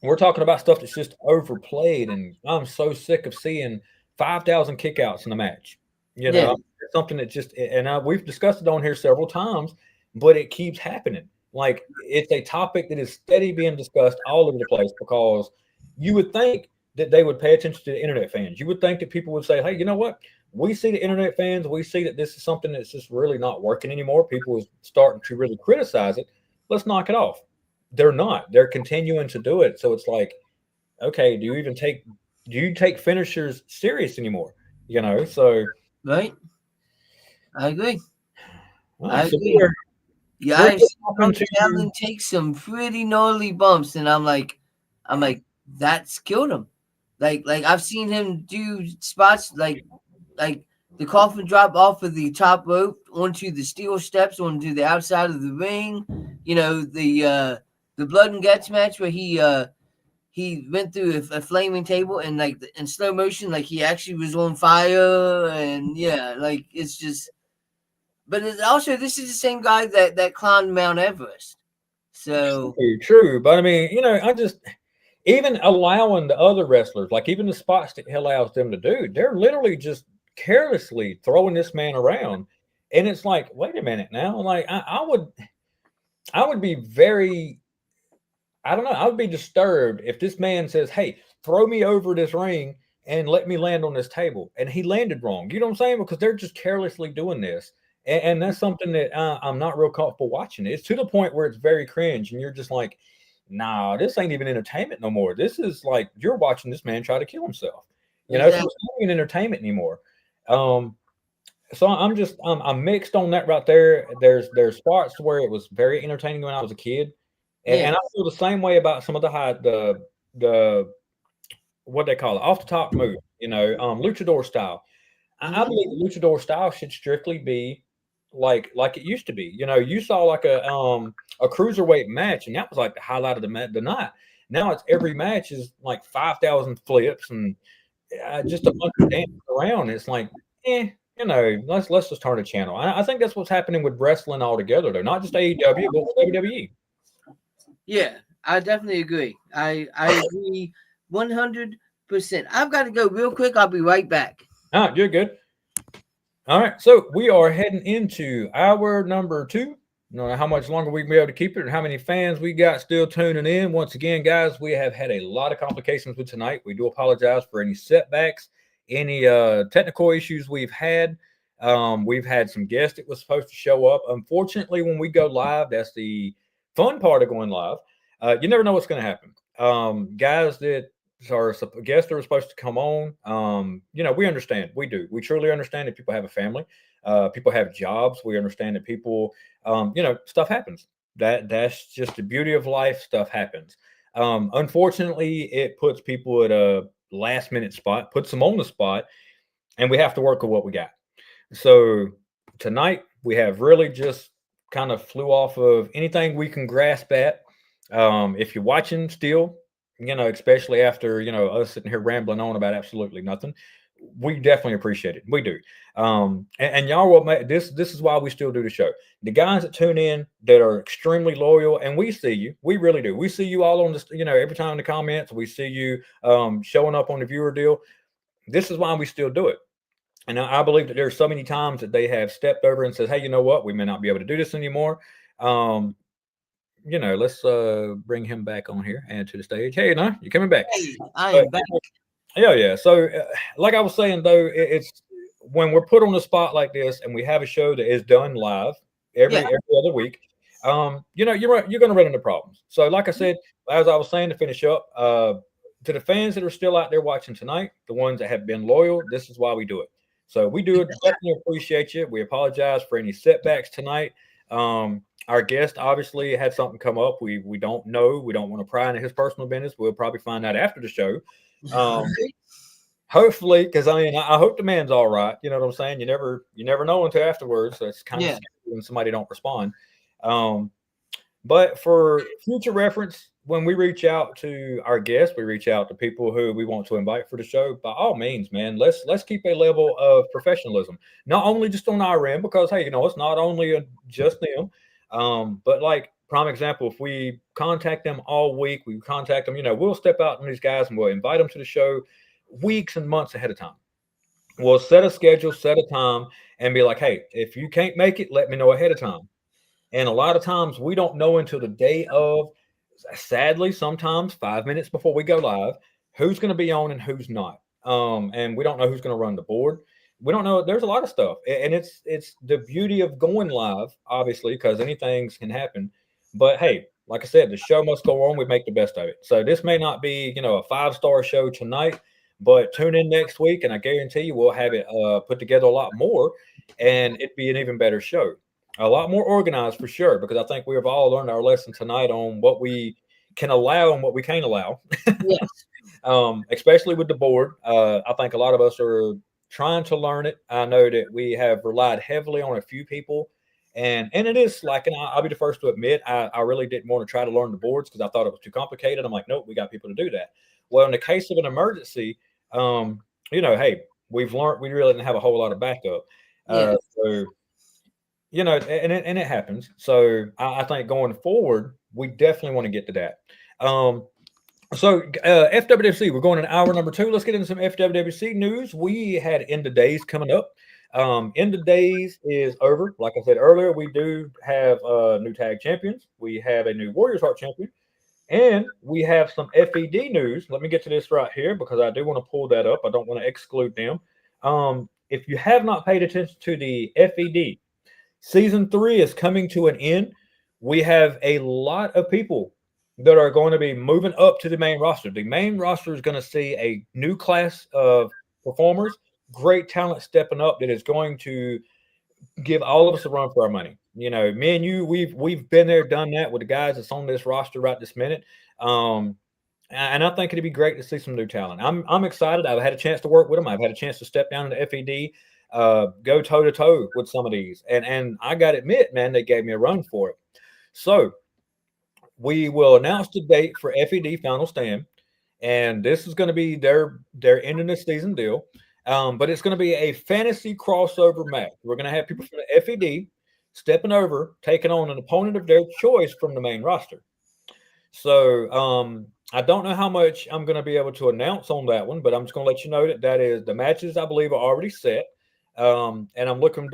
We're talking about stuff that's just overplayed, and I'm so sick of seeing 5,000 kickouts in a match. Yeah. It's something that just, and we've discussed it on here several times, but it keeps happening. Like, it's a topic that is steady being discussed all over the place, because you would think that they would pay attention to the internet fans. You would think that people would say, "Hey, you know what? We see the internet fans. We see that this is something that's just really not working anymore. People are starting to really criticize it. Let's knock it off." They're not. They're continuing to do it. So it's like, okay, do you take finishers serious anymore? So Right. I agree. all I right, so agree. Yeah, we're I've seen talking Ronnie to Allen take some pretty gnarly bumps, and I'm like, that's killed him. Like I've seen him do spots like the coffin drop off of the top rope onto the steel steps onto the outside of the ring. The blood and guts match where he went through a flaming table, and like in slow motion, like he actually was on fire, and yeah, like it's just. But it's also, this is the same guy that climbed Mount Everest. So true, but I mean, I just, even allowing the other wrestlers, like even the spots that he allows them to do, they're literally just carelessly throwing this man around, and it's like, wait a minute now, like I would be very, I don't know, I would be disturbed if this man says, "Hey, throw me over this ring and let me land on this table," and he landed wrong. You know what I'm saying? Because they're just carelessly doing this, and that's something that I'm not real comfortable watching. It's to the point where it's very cringe, and you're just like, "Nah, this ain't even entertainment no more. This is like you're watching this man try to kill himself." So exactly. it's not even entertainment anymore. Um, so I'm mixed on that right there. There's spots where it was very entertaining when I was a kid, Yeah. and I feel the same way about some of the what they call it, off the top move, luchador style. I believe the luchador style should strictly be like it used to be. You saw like a cruiserweight match, and that was like the highlight of the night. Now it's every match is like 5,000 flips and just a bunch of dancing around. It's like, let's just turn the channel. I think that's what's happening with wrestling altogether, though, not just AEW, but with WWE. Yeah, I definitely agree. I agree 100%. I've got to go real quick. I'll be right back. All right, you're good. All right, so we are heading into hour number 2. I don't know how much longer we can be able to keep it and how many fans we got still tuning in. Once again, guys, we have had a lot of complications with tonight. We do apologize for any setbacks, any technical issues we've had. We've had some guests that was supposed to show up. Unfortunately, when we go live, that's the fun part of going live. You never know what's going to happen. Guys that are guests that are supposed to come on, we understand. We do. We truly understand that people have a family. People have jobs. We understand that people, stuff happens. That's just the beauty of life. Stuff happens. Unfortunately, it puts people at a last minute spot, puts them on the spot, and we have to work with what we got. So tonight we have really just kind of flew off of anything we can grasp at. If you're watching still, especially after, us sitting here rambling on about absolutely nothing, we definitely appreciate it. We do. And y'all will make this is why we still do the show. The guys that tune in that are extremely loyal, and we see you, we really do. We see you all on this, every time in the comments, we see you showing up on the viewer deal. This is why we still do it. And I believe that there's so many times that they have stepped over and said, "Hey, you know what? We may not be able to do this anymore." let's bring him back on here and to the stage. Hey, no, you're coming back. Hey, I But, am back. yeah. So, like I was saying, though, it's when we're put on the spot like this, and we have a show that is done live every other week. You're going to run into problems. So, like I said, as I was saying to finish up, to the fans that are still out there watching tonight, the ones that have been loyal, this is why we do it. So we do definitely appreciate you. We apologize for any setbacks tonight. Our guest obviously had something come up. We don't know. We don't want to pry into his personal business. We'll probably find out after the show. Hopefully, because I hope the man's all right. You know what I'm saying? You never know until afterwards. So it's kind of scary when somebody don't respond. But for future reference, when we reach out to our guests, we reach out to people who we want to invite for the show. By all means, man, let's keep a level of professionalism, not only just on our end, because hey, it's not only just them, but like prime example, if we contact them all week, we contact them, we'll step out on these guys and we'll invite them to the show weeks and months ahead of time. We'll set a schedule, set a time, and be like, hey, if you can't make it, let me know ahead of time. And a lot of times we don't know until the day of, sadly, sometimes 5 minutes before we go live, who's going to be on and who's not. And we don't know who's going to run the board. We don't know. There's a lot of stuff. And it's the beauty of going live, obviously, because anything can happen. But hey, like I said, the show must go on. We make the best of it. So this may not be, a 5-star show tonight, but tune in next week and I guarantee you we'll have it put together a lot more and it'd be an even better show. A lot more organized for sure, because I think we have all learned our lesson tonight on what we can allow and what we can't allow. Yes. Especially with the board. I think a lot of us are trying to learn it. I know that we have relied heavily on a few people, and it is slacking. I'll be the first to admit I really didn't want to try to learn the boards because I thought it was too complicated. I'm like, nope, we got people to do that. Well, in the case of an emergency, hey, we've learned we really didn't have a whole lot of backup. Yes. So and it happens. So I think going forward, we definitely want to get to that. So FWWC, we're going in hour number 2. Let's get into some FWWC news. We had End of Days coming up. End of Days is over. Like I said earlier, we do have new tag champions. We have a new Warriors Heart champion. And we have some FED news. Let me get to this right here because I do want to pull that up. I don't want to exclude them. If you have not paid attention to the FED, Season 3 is coming to an end. We have a lot of people that are going to be moving up to the main roster. The main roster is going to see a new class of performers, great talent stepping up that is going to give all of us a run for our money. Me and you, we've been there, done that with the guys that's on this roster right this minute. And I think it'd be great to see some new talent. I'm excited. I've had a chance to work with them. I've had a chance to step down into FED, go toe to toe with some of these, and I got to admit, man, they gave me a run for it. So we will announce the date for FED Final Stand, and this is going to be their ending the season deal. But it's going to be a fantasy crossover match. We're going to have people from the FED stepping over, taking on an opponent of their choice from the main roster. So I don't know how much I'm going to be able to announce on that one, but I'm just going to let you know that is the matches I believe are already set. And I'm looking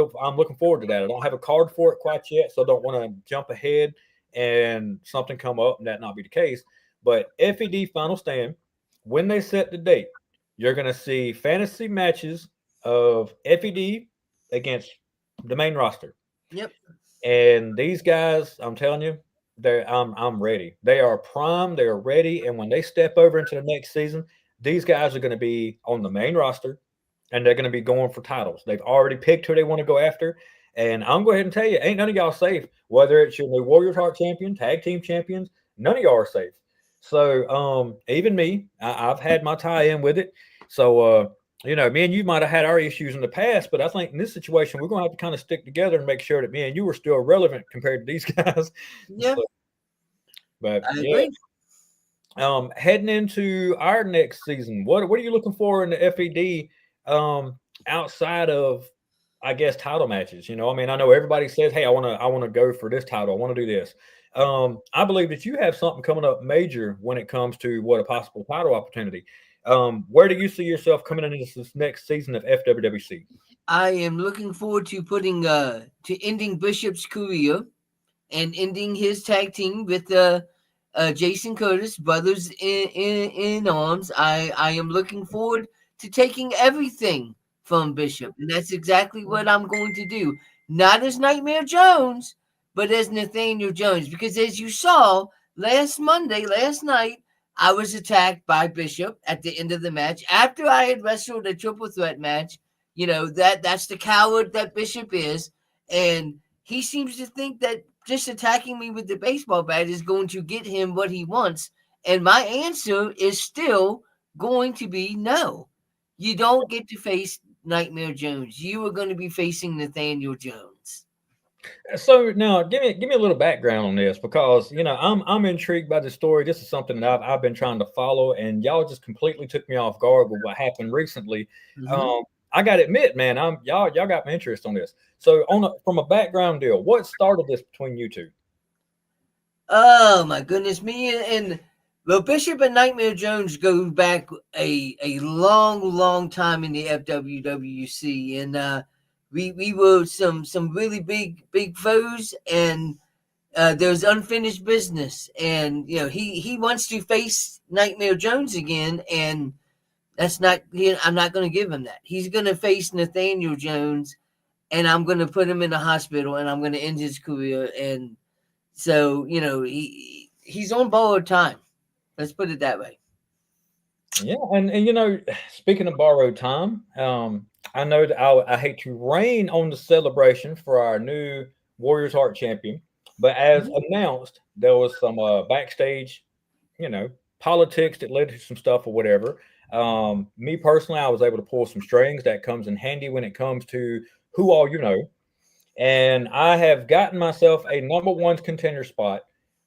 forward to that. I don't have a card for it quite yet, so I don't want to jump ahead and something come up and that not be the case. But FED Final Stand, when they set the date, you're going to see fantasy matches of FED against the main roster. Yep. And these guys, I'm telling you, I'm ready. They are primed. They are ready. And when they step over into the next season, these guys are going to be on the main roster, and they're going to be going for titles. They've already picked who they want to go after. And I'm going to go ahead and tell you, ain't none of y'all safe. Whether it's your new Warriors Heart champion, tag team champions, none of y'all are safe. So even me, I've had my tie-in with it. So, me and you might have had our issues in the past, but I think in this situation, we're going to have to kind of stick together and make sure that me and you are still relevant compared to these guys. Yeah. So, but I yeah. agree. Heading into our next season, what are you looking for in the FED outside of, I guess, title matches? I know everybody says, hey, I want to go for this title. I want to do this. I believe that you have something coming up major when it comes to a possible title opportunity. Where do you see yourself coming into this next season of FWWC? I am looking forward to ending Bishop's career and ending his tag team with Jason Curtis, brothers in arms. I am looking forward to taking everything from Bishop, and that's exactly what I'm going to do. Not as Nightmare Jones, but as Nathaniel Jones, because as you saw last night, I was attacked by Bishop at the end of the match after I had wrestled a triple threat match. You know, that's the coward that Bishop is, and he seems to think that just attacking me with the baseball bat is going to get him what he wants. And my answer is still going to be no. You don't get to face Nightmare Jones. You are going to be facing Nathaniel Jones. So now, give me a little background on this, because I'm intrigued by the story. This is something that I've been trying to follow, and y'all just completely took me off guard with what happened recently. Mhm. I got to admit, man, y'all got my interest on this. So from a background deal, what started this between you two? Oh my goodness, me and well, Bishop and Nightmare Jones go back a long time in the FWWC, and we were some really big foes, and there's unfinished business, and he wants to face Nightmare Jones again, and that's not I'm not going to give him that. He's going to face Nathaniel Jones, and I'm going to put him in the hospital, and I'm going to end his career, and so he's on borrowed time. Let's put it that way. Yeah, and speaking of borrowed time, I know that I hate to rain on the celebration for our new Warriors Heart champion, but as announced, there was some backstage, politics that led to some stuff or whatever. Me personally, I was able to pull some strings that comes in handy when it comes to who all you know, and I have gotten myself a number one contender spot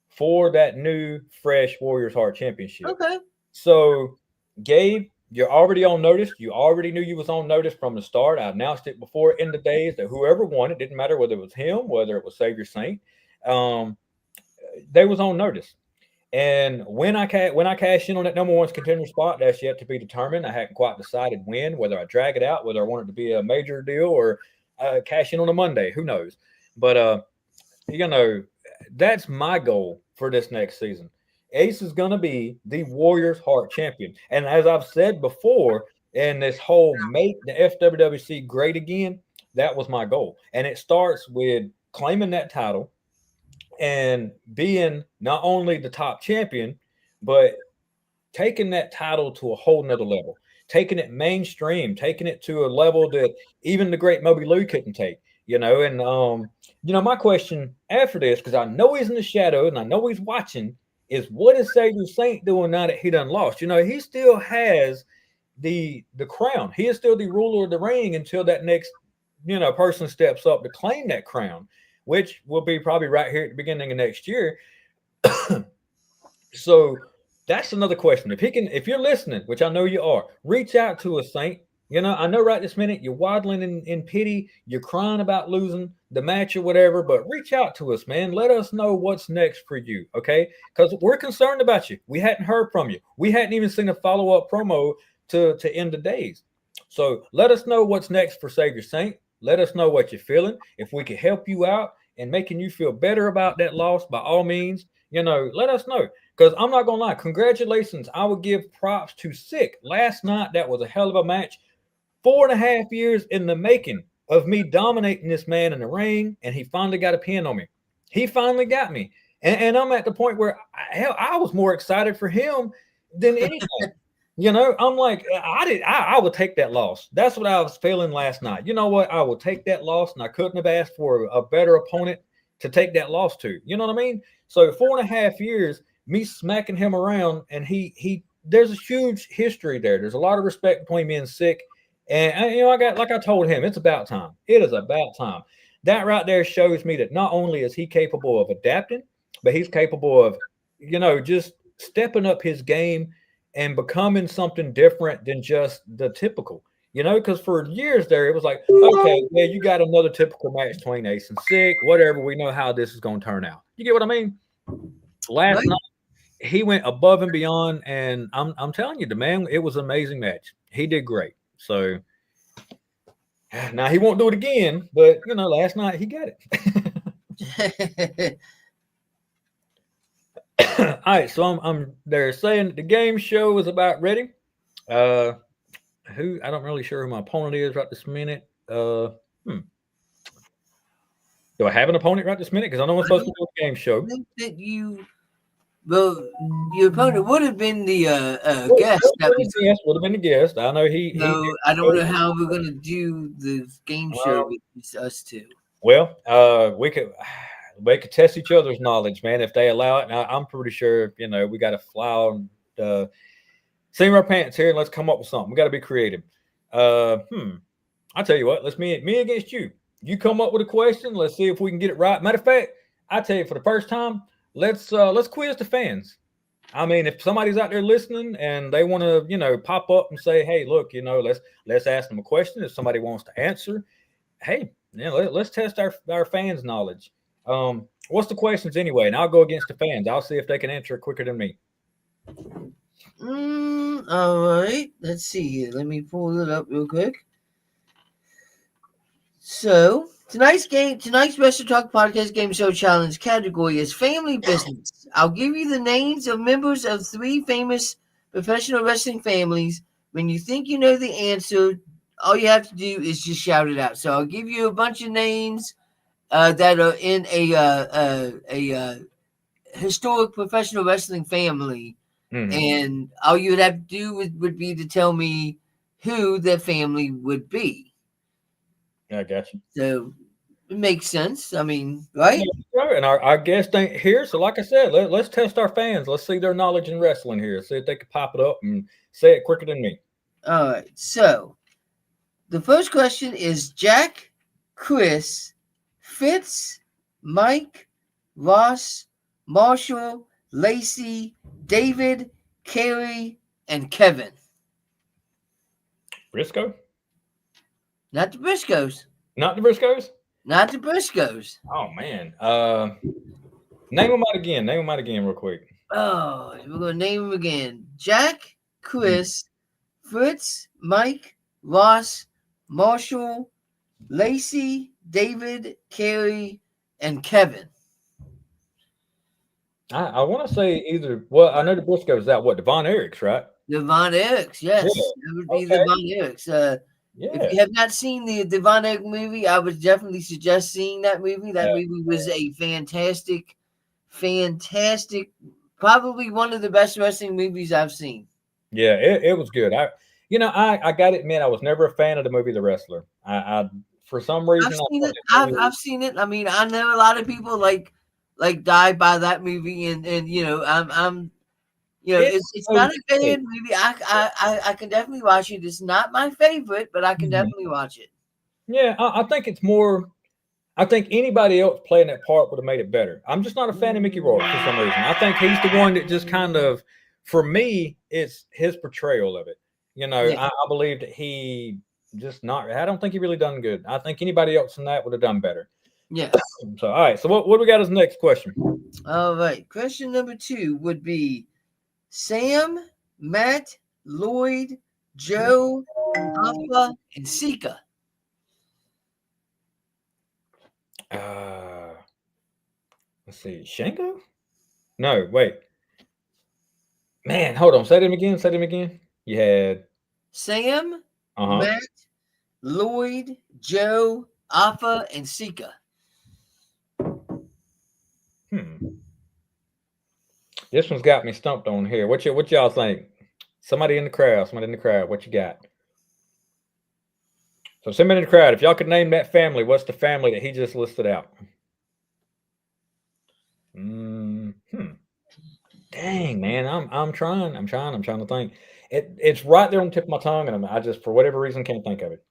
for that new fresh Warriors Heart championship. Okay. So, Gabe, you're already on notice. You already knew you was on notice from the start. I announced it before in the days that whoever won, it didn't matter whether it was him, whether it was Savior Saint, they was on notice. And when I cash in on that number one contender spot, that's yet to be determined. I hadn't quite decided when, whether I drag it out, whether I want it to be a major deal or cash in on a Monday. Who knows? But that's my goal for this next season. Ace is going to be the Warriors Heart champion. And as I've said before, in this whole make the FWWC great again, that was my goal. And it starts with claiming that title and being not only the top champion, but taking that title to a whole nother level, taking it mainstream, taking it to a level that even the great Moby Lou couldn't take, And, my question after this, because I know he's in the shadow and I know he's watching, is what is Savior Saint doing now that he done lost? He still has the crown. He is still the ruler of the ring until that next, person steps up to claim that crown, which will be probably right here at the beginning of next year. So that's another question. If you're listening, which I know you are, reach out to us, Saint. I know right this minute you're waddling in pity, you're crying about losing the match or whatever, but reach out to us, man. Let us know what's next for you, okay? Because we're concerned about you. We hadn't heard from you. We hadn't even seen a follow-up promo to end the days. So let us know what's next for Savior Saint. Let us know what you're feeling. If we can help you out and making you feel better about that loss, by all means, let us know. Because I'm not going to lie, congratulations. I would give props to Sick. Last night, that was a hell of a match. 4.5 years in the making of me dominating this man in the ring, and he finally got a pin on me. He finally got me. And I'm at the point where I was more excited for him than anything. I'm like, I would take that loss. That's what I was feeling last night. You know what? I will take that loss, and I couldn't have asked for a better opponent to take that loss to. You know what I mean? So 4.5 years, me smacking him around, and he there's a huge history there. There's a lot of respect between me and Sick. And I told him, it's about time. It is about time. That right there shows me that not only is he capable of adapting, but he's capable of, just stepping up his game and becoming something different than just the typical. Because for years there, it was like, okay, yeah, you got another typical match between Ace and Sick, whatever. We know how this is going to turn out. You get what I mean? Last night, he went above and beyond, and I'm telling you, the man, it was an amazing match. He did great. So now he won't do it again, but last night he got it. All right, so I'm they're saying that the game show is about ready. Who I don't really sure who my opponent is right this minute. Do I have an opponent right this minute? Because I know I'm supposed to do a game show. I think that well, your opponent would have been the guest. Yes, would have been the guest. I know he. I don't know how we're gonna do the game show with us two. Well, we could test each other's knowledge, man, if they allow it. And I'm pretty sure, we got to fly on seam our pants here and let's come up with something. We got to be creative. I'll tell you what. Let's me against you. You come up with a question. Let's see if we can get it right. Matter of fact, I tell you, for the first time, let's quiz the fans. I mean, if somebody's out there listening and they want to, pop up and say, "Hey, look, let's ask them a question." If somebody wants to answer, hey, let's test our fans' knowledge. What's the questions anyway? And I'll go against the fans. I'll see if they can answer it quicker than me. All right. Let's see here. Let me pull it up real quick. So tonight's Wrestling Talk Podcast Game Show Challenge category is Family Business. I'll give you the names of members of 3 famous professional wrestling families. When you think you know the answer, all you have to do is just shout it out. So I'll give you a bunch of names that are in a historic professional wrestling family, and all you would have to do would be to tell me who the family would be. I got you. So it makes sense. I mean, right? Yeah, and our guest ain't here, so like I said, let's test our fans. Let's see their knowledge in wrestling here. See if they can pop it up and say it quicker than me. All right. So the first question is Jack, Chris, Fitz, Mike, Ross, Marshall, Lacey, David, Kerry, and Kevin. Briscoe? Not the Briscoes. Not the Briscoes? Not the Briscoes. Oh, man. Name them out again. Name them out again real quick. Oh, we're going to name them again. Jack, Chris, Fritz, Mike, Ross, Marshall, Lacey, David, Kerry, and Kevin. I want to say either. Well, I know the Briscoes that what the Von Erichs, right? The Von Erichs, yes, that would be the Von Erichs. If you have not seen the Von Erich movie, I would definitely suggest seeing that movie. That movie was a fantastic, probably one of the best wrestling movies I've seen. Yeah, it was good. I got to admit, I was never a fan of the movie The Wrestler. I for some reason I've seen it. I mean, I know a lot of people like died by that movie, and I'm it's not a bad movie. I can definitely watch it. It's not my favorite, but I can definitely watch it. Yeah, I think it's more. I think anybody else playing that part would have made it better. I'm just not a fan of Mickey Rourke for some reason. I think he's the one that just kind of, for me, it's his portrayal of it. I believe that he just not. I don't think he really done good. I think anybody else in that would have done better. Yeah. So all right. So what do we got as the next question? All right. Question number 2 would be Sam, Matt, Lloyd, Joe, Alpha, and Sika. Let's see. Shango? No, wait. Man, hold on. Say them again. You had Sam, Matt, Lloyd, Joe, Alpha, and Sika. This one's got me stumped on here. What y'all think? Somebody in the crowd. What you got? So somebody in the crowd. If y'all could name that family, what's the family that he just listed out? Dang, man, I'm trying to think. It's right there on the tip of my tongue, and I just, for whatever reason, can't think of it.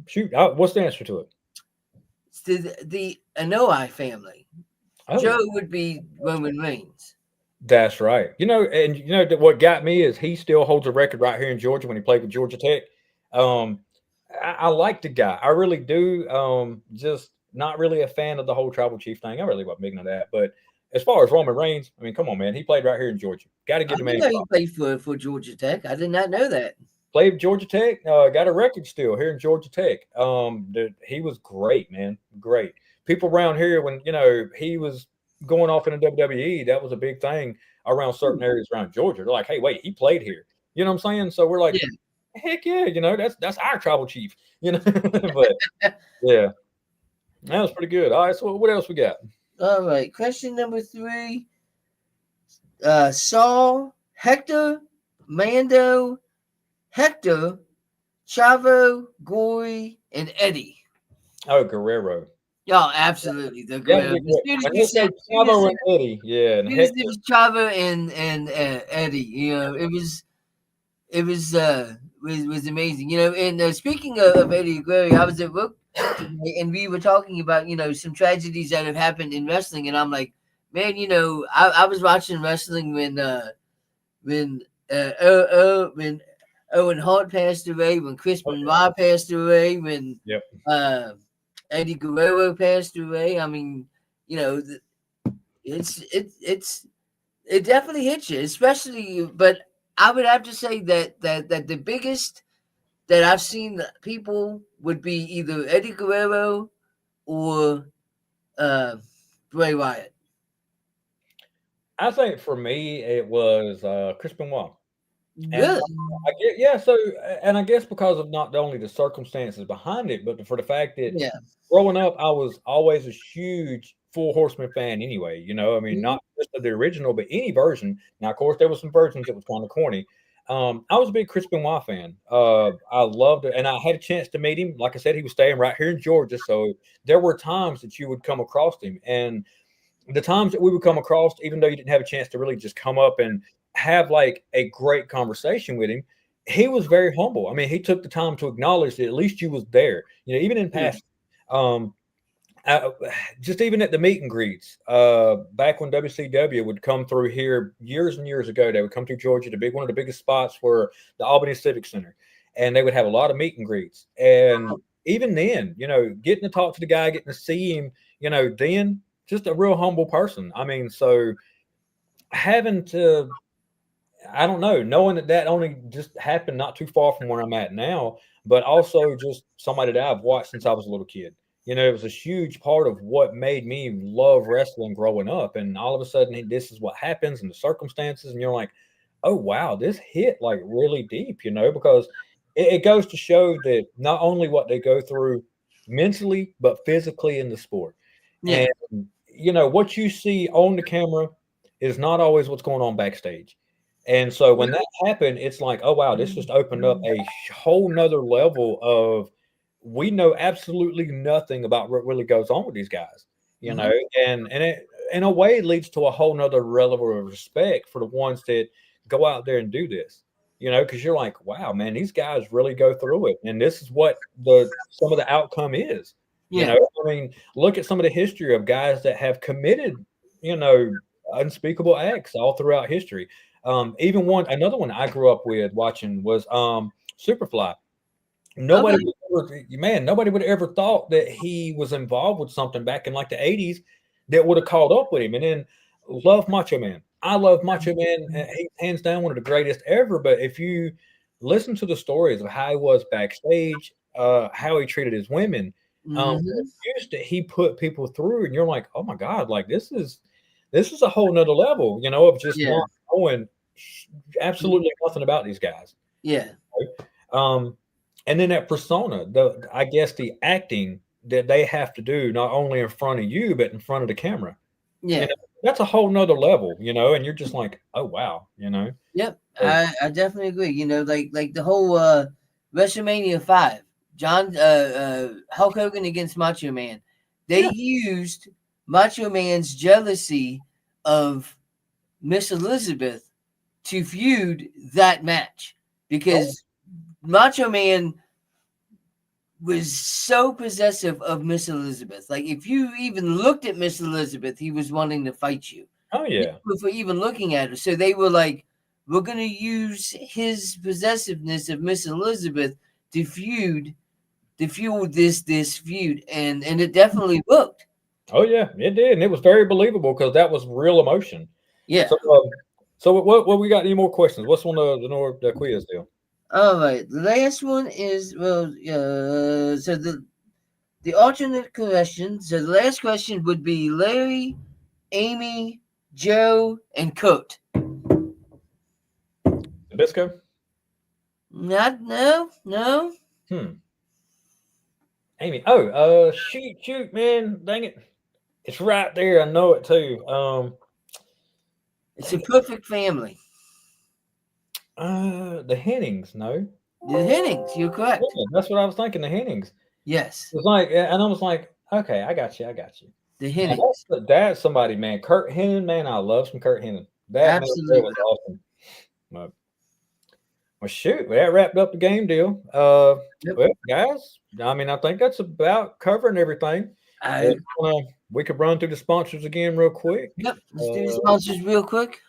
Shoot, what's the answer to it? It's the Anoa'i family. Joe would be Roman Reigns. That's right. What got me is he still holds a record right here in Georgia when he played with Georgia Tech. I like the guy. I really do. Just not really a fan of the whole tribal chief thing. I really wasn't big on that. But as far as Roman Reigns, I mean, come on, man. He played right here in Georgia. Got to give him a name. He played for Georgia Tech. I did not know that. Played Georgia Tech. Got a record still here in Georgia Tech. He was great, man. Great. people around here, when he was going off in the WWE, that was a big thing around certain areas around Georgia. They're like, hey, wait, he played here. You know what I'm saying? So we're like, heck yeah, that's our tribal chief. But yeah, that was pretty good. All right, so what else we got? All right, question number 3. Saul, Hector, Mando, Hector, Chavo, Gory, and Eddie. Oh, Guerrero. Oh, absolutely. The Guerrero. As soon as you said Chavo and Eddie, yeah, and it was Chavo and Eddie. It was amazing. And speaking of Eddie Guerrero, I was at work today, and we were talking about some tragedies that have happened in wrestling, and I'm like, man, I was watching wrestling when Owen Hart passed away, when Chris Benoit passed away, when Eddie Guerrero passed away. I mean, it definitely hits you, especially. But I would have to say that the biggest that I've seen people would be either Eddie Guerrero or Bray Wyatt. I think for me it was Chris Benoit. Good. So I guess because of not only the circumstances behind it, but for the fact that growing up, I was always a huge Four Horsemen fan anyway. I mean, not just of the original, but any version. Now, of course, there were some versions that was kind of corny. I was a big Chris Benoit fan. I loved it, and I had a chance to meet him. Like I said, he was staying right here in Georgia, so there were times that you would come across him, and the times that we would come across, even though you didn't have a chance to really just come up and have like a great conversation with him, he was very humble. I mean, he took the time to acknowledge that at least you was there. Even in past, just even at the meet and greets, back when WCW would come through here years and years ago, they would come through Georgia. One of the biggest spots were the Albany Civic Center, and they would have a lot of meet and greets. And even then, getting to talk to the guy, getting to see him, then just a real humble person. I mean, so having to, I don't know, knowing that only just happened not too far from where I'm at now, but also just somebody that I've watched since I was a little kid. It was a huge part of what made me love wrestling growing up. And all of a sudden, this is what happens and the circumstances. And you're like, oh, wow, this hit like really deep, because it goes to show that not only what they go through mentally, but physically in the sport. Yeah. And, what you see on the camera is not always what's going on backstage. And so when that happened, it's like, oh, wow, this just opened up a whole nother level of, we know absolutely nothing about what really goes on with these guys, and it, in a way, leads to a whole nother level of respect for the ones that go out there and do this, because you're like, wow, man, these guys really go through it. And this is what some of the outcome is. I mean, look at some of the history of guys that have committed, unspeakable acts all throughout history. Even another one I grew up with watching was Superfly. Nobody would have ever thought that he was involved with something back in like the 80s that would have caught up with him. And then love Macho Man. I love Macho Man. He's hands down one of the greatest ever. But if you listen to the stories of how he was backstage, how he treated his women, he put people through, and you're like, oh my God, like this is a whole nother level, of just not knowing absolutely nothing about these guys. Yeah. And then that persona, I guess the acting that they have to do, not only in front of you, but in front of the camera. Yeah. That's a whole nother level, and you're just like, oh, wow, Yep. So, I definitely agree. Like the whole WrestleMania 5, Hulk Hogan against Macho Man. They used Macho Man's jealousy of Miss Elizabeth to feud that match because Macho Man was so possessive of Miss Elizabeth. Like, if you even looked at Miss Elizabeth, he was wanting to fight you. Oh, yeah. For even looking at her. So they were like, we're going to use his possessiveness of Miss Elizabeth to fuel this feud. And it definitely worked. Oh, yeah, it did. And it was very believable because that was real emotion. Yeah. So what we got? Any more questions? What's on the quiz deal? All right. The last one is, so The alternate questions. So the last question would be Larry, Amy, Joe, and Kurt. Nabisco? No. Amy. Shoot, man. Dang it. It's right there. I know it too. It's a perfect family. The Hennings, no. The Hennings, you're correct. Yeah, that's what I was thinking. The Hennings. Yes. It was like, and I was like, okay, I got you. The Man, Hennings. that's somebody, man. Kurt Hennig, man. I love some Kurt Hennig. That Absolutely. was awesome. Well, shoot, that wrapped up the game deal. Yep. Well, guys, I mean, I think that's about covering everything. We could run through the sponsors again real quick. Yep. Let's do the sponsors real quick.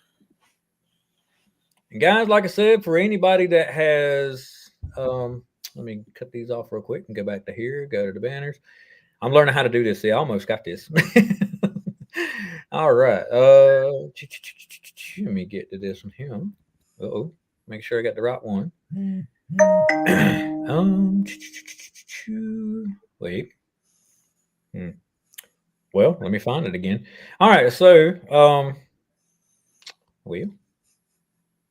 And guys, like I said, for anybody that has, let me cut these off real quick and go back to here, go to the banners. I'm learning how to do this. See, I almost got this. All right. Let me get to this one here. Uh-oh. Make sure I got the right one. Wait. Well, let me find it again. All right. So,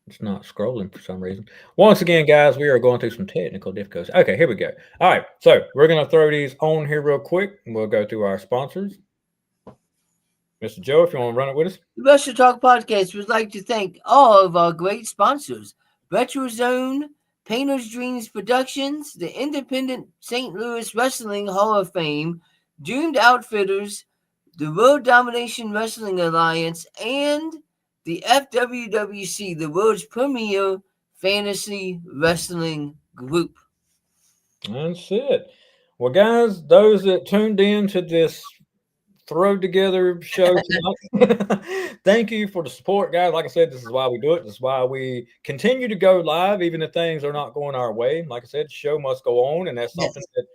it's not scrolling for some reason. Once again, guys, we are going through some technical difficulties. Okay, here we go. All right, so we're going to throw these on here real quick, and we'll go through our sponsors. Mr. Joe, if you want to run it with us. The Wrestle Talk Podcast would like to thank all of our great sponsors. Retro Zone, Painter's Dreams Productions, the Independent St. Louis Wrestling Hall of Fame, Doomed Outfitters, the World Domination Wrestling Alliance, and the FWWC, the world's premier fantasy wrestling group. That's it. Well, guys, those that tuned in to this throw together show tonight, thank you for the support, guys. Like I said, this is why we do it. This is why we continue to go live, even if things are not going our way. Like I said, the show must go on, and that's something that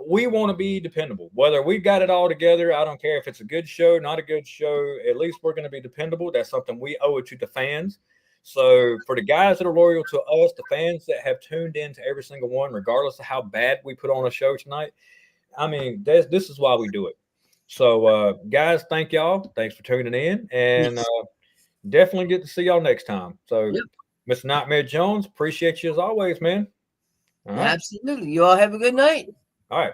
we want to be dependable. Whether we've got it all together, I don't care if it's a good show, not a good show. At least we're going to be dependable. That's something we owe it to the fans. So for the guys that are loyal to us, the fans that have tuned in to every single one, regardless of how bad we put on a show tonight, I mean, this is why we do it. So, guys, thank y'all. Thanks for tuning in, and definitely get to see y'all next time. So, Mr. Nightmare Jones, appreciate you as always, man. All right. Absolutely. You all have a good night. All right.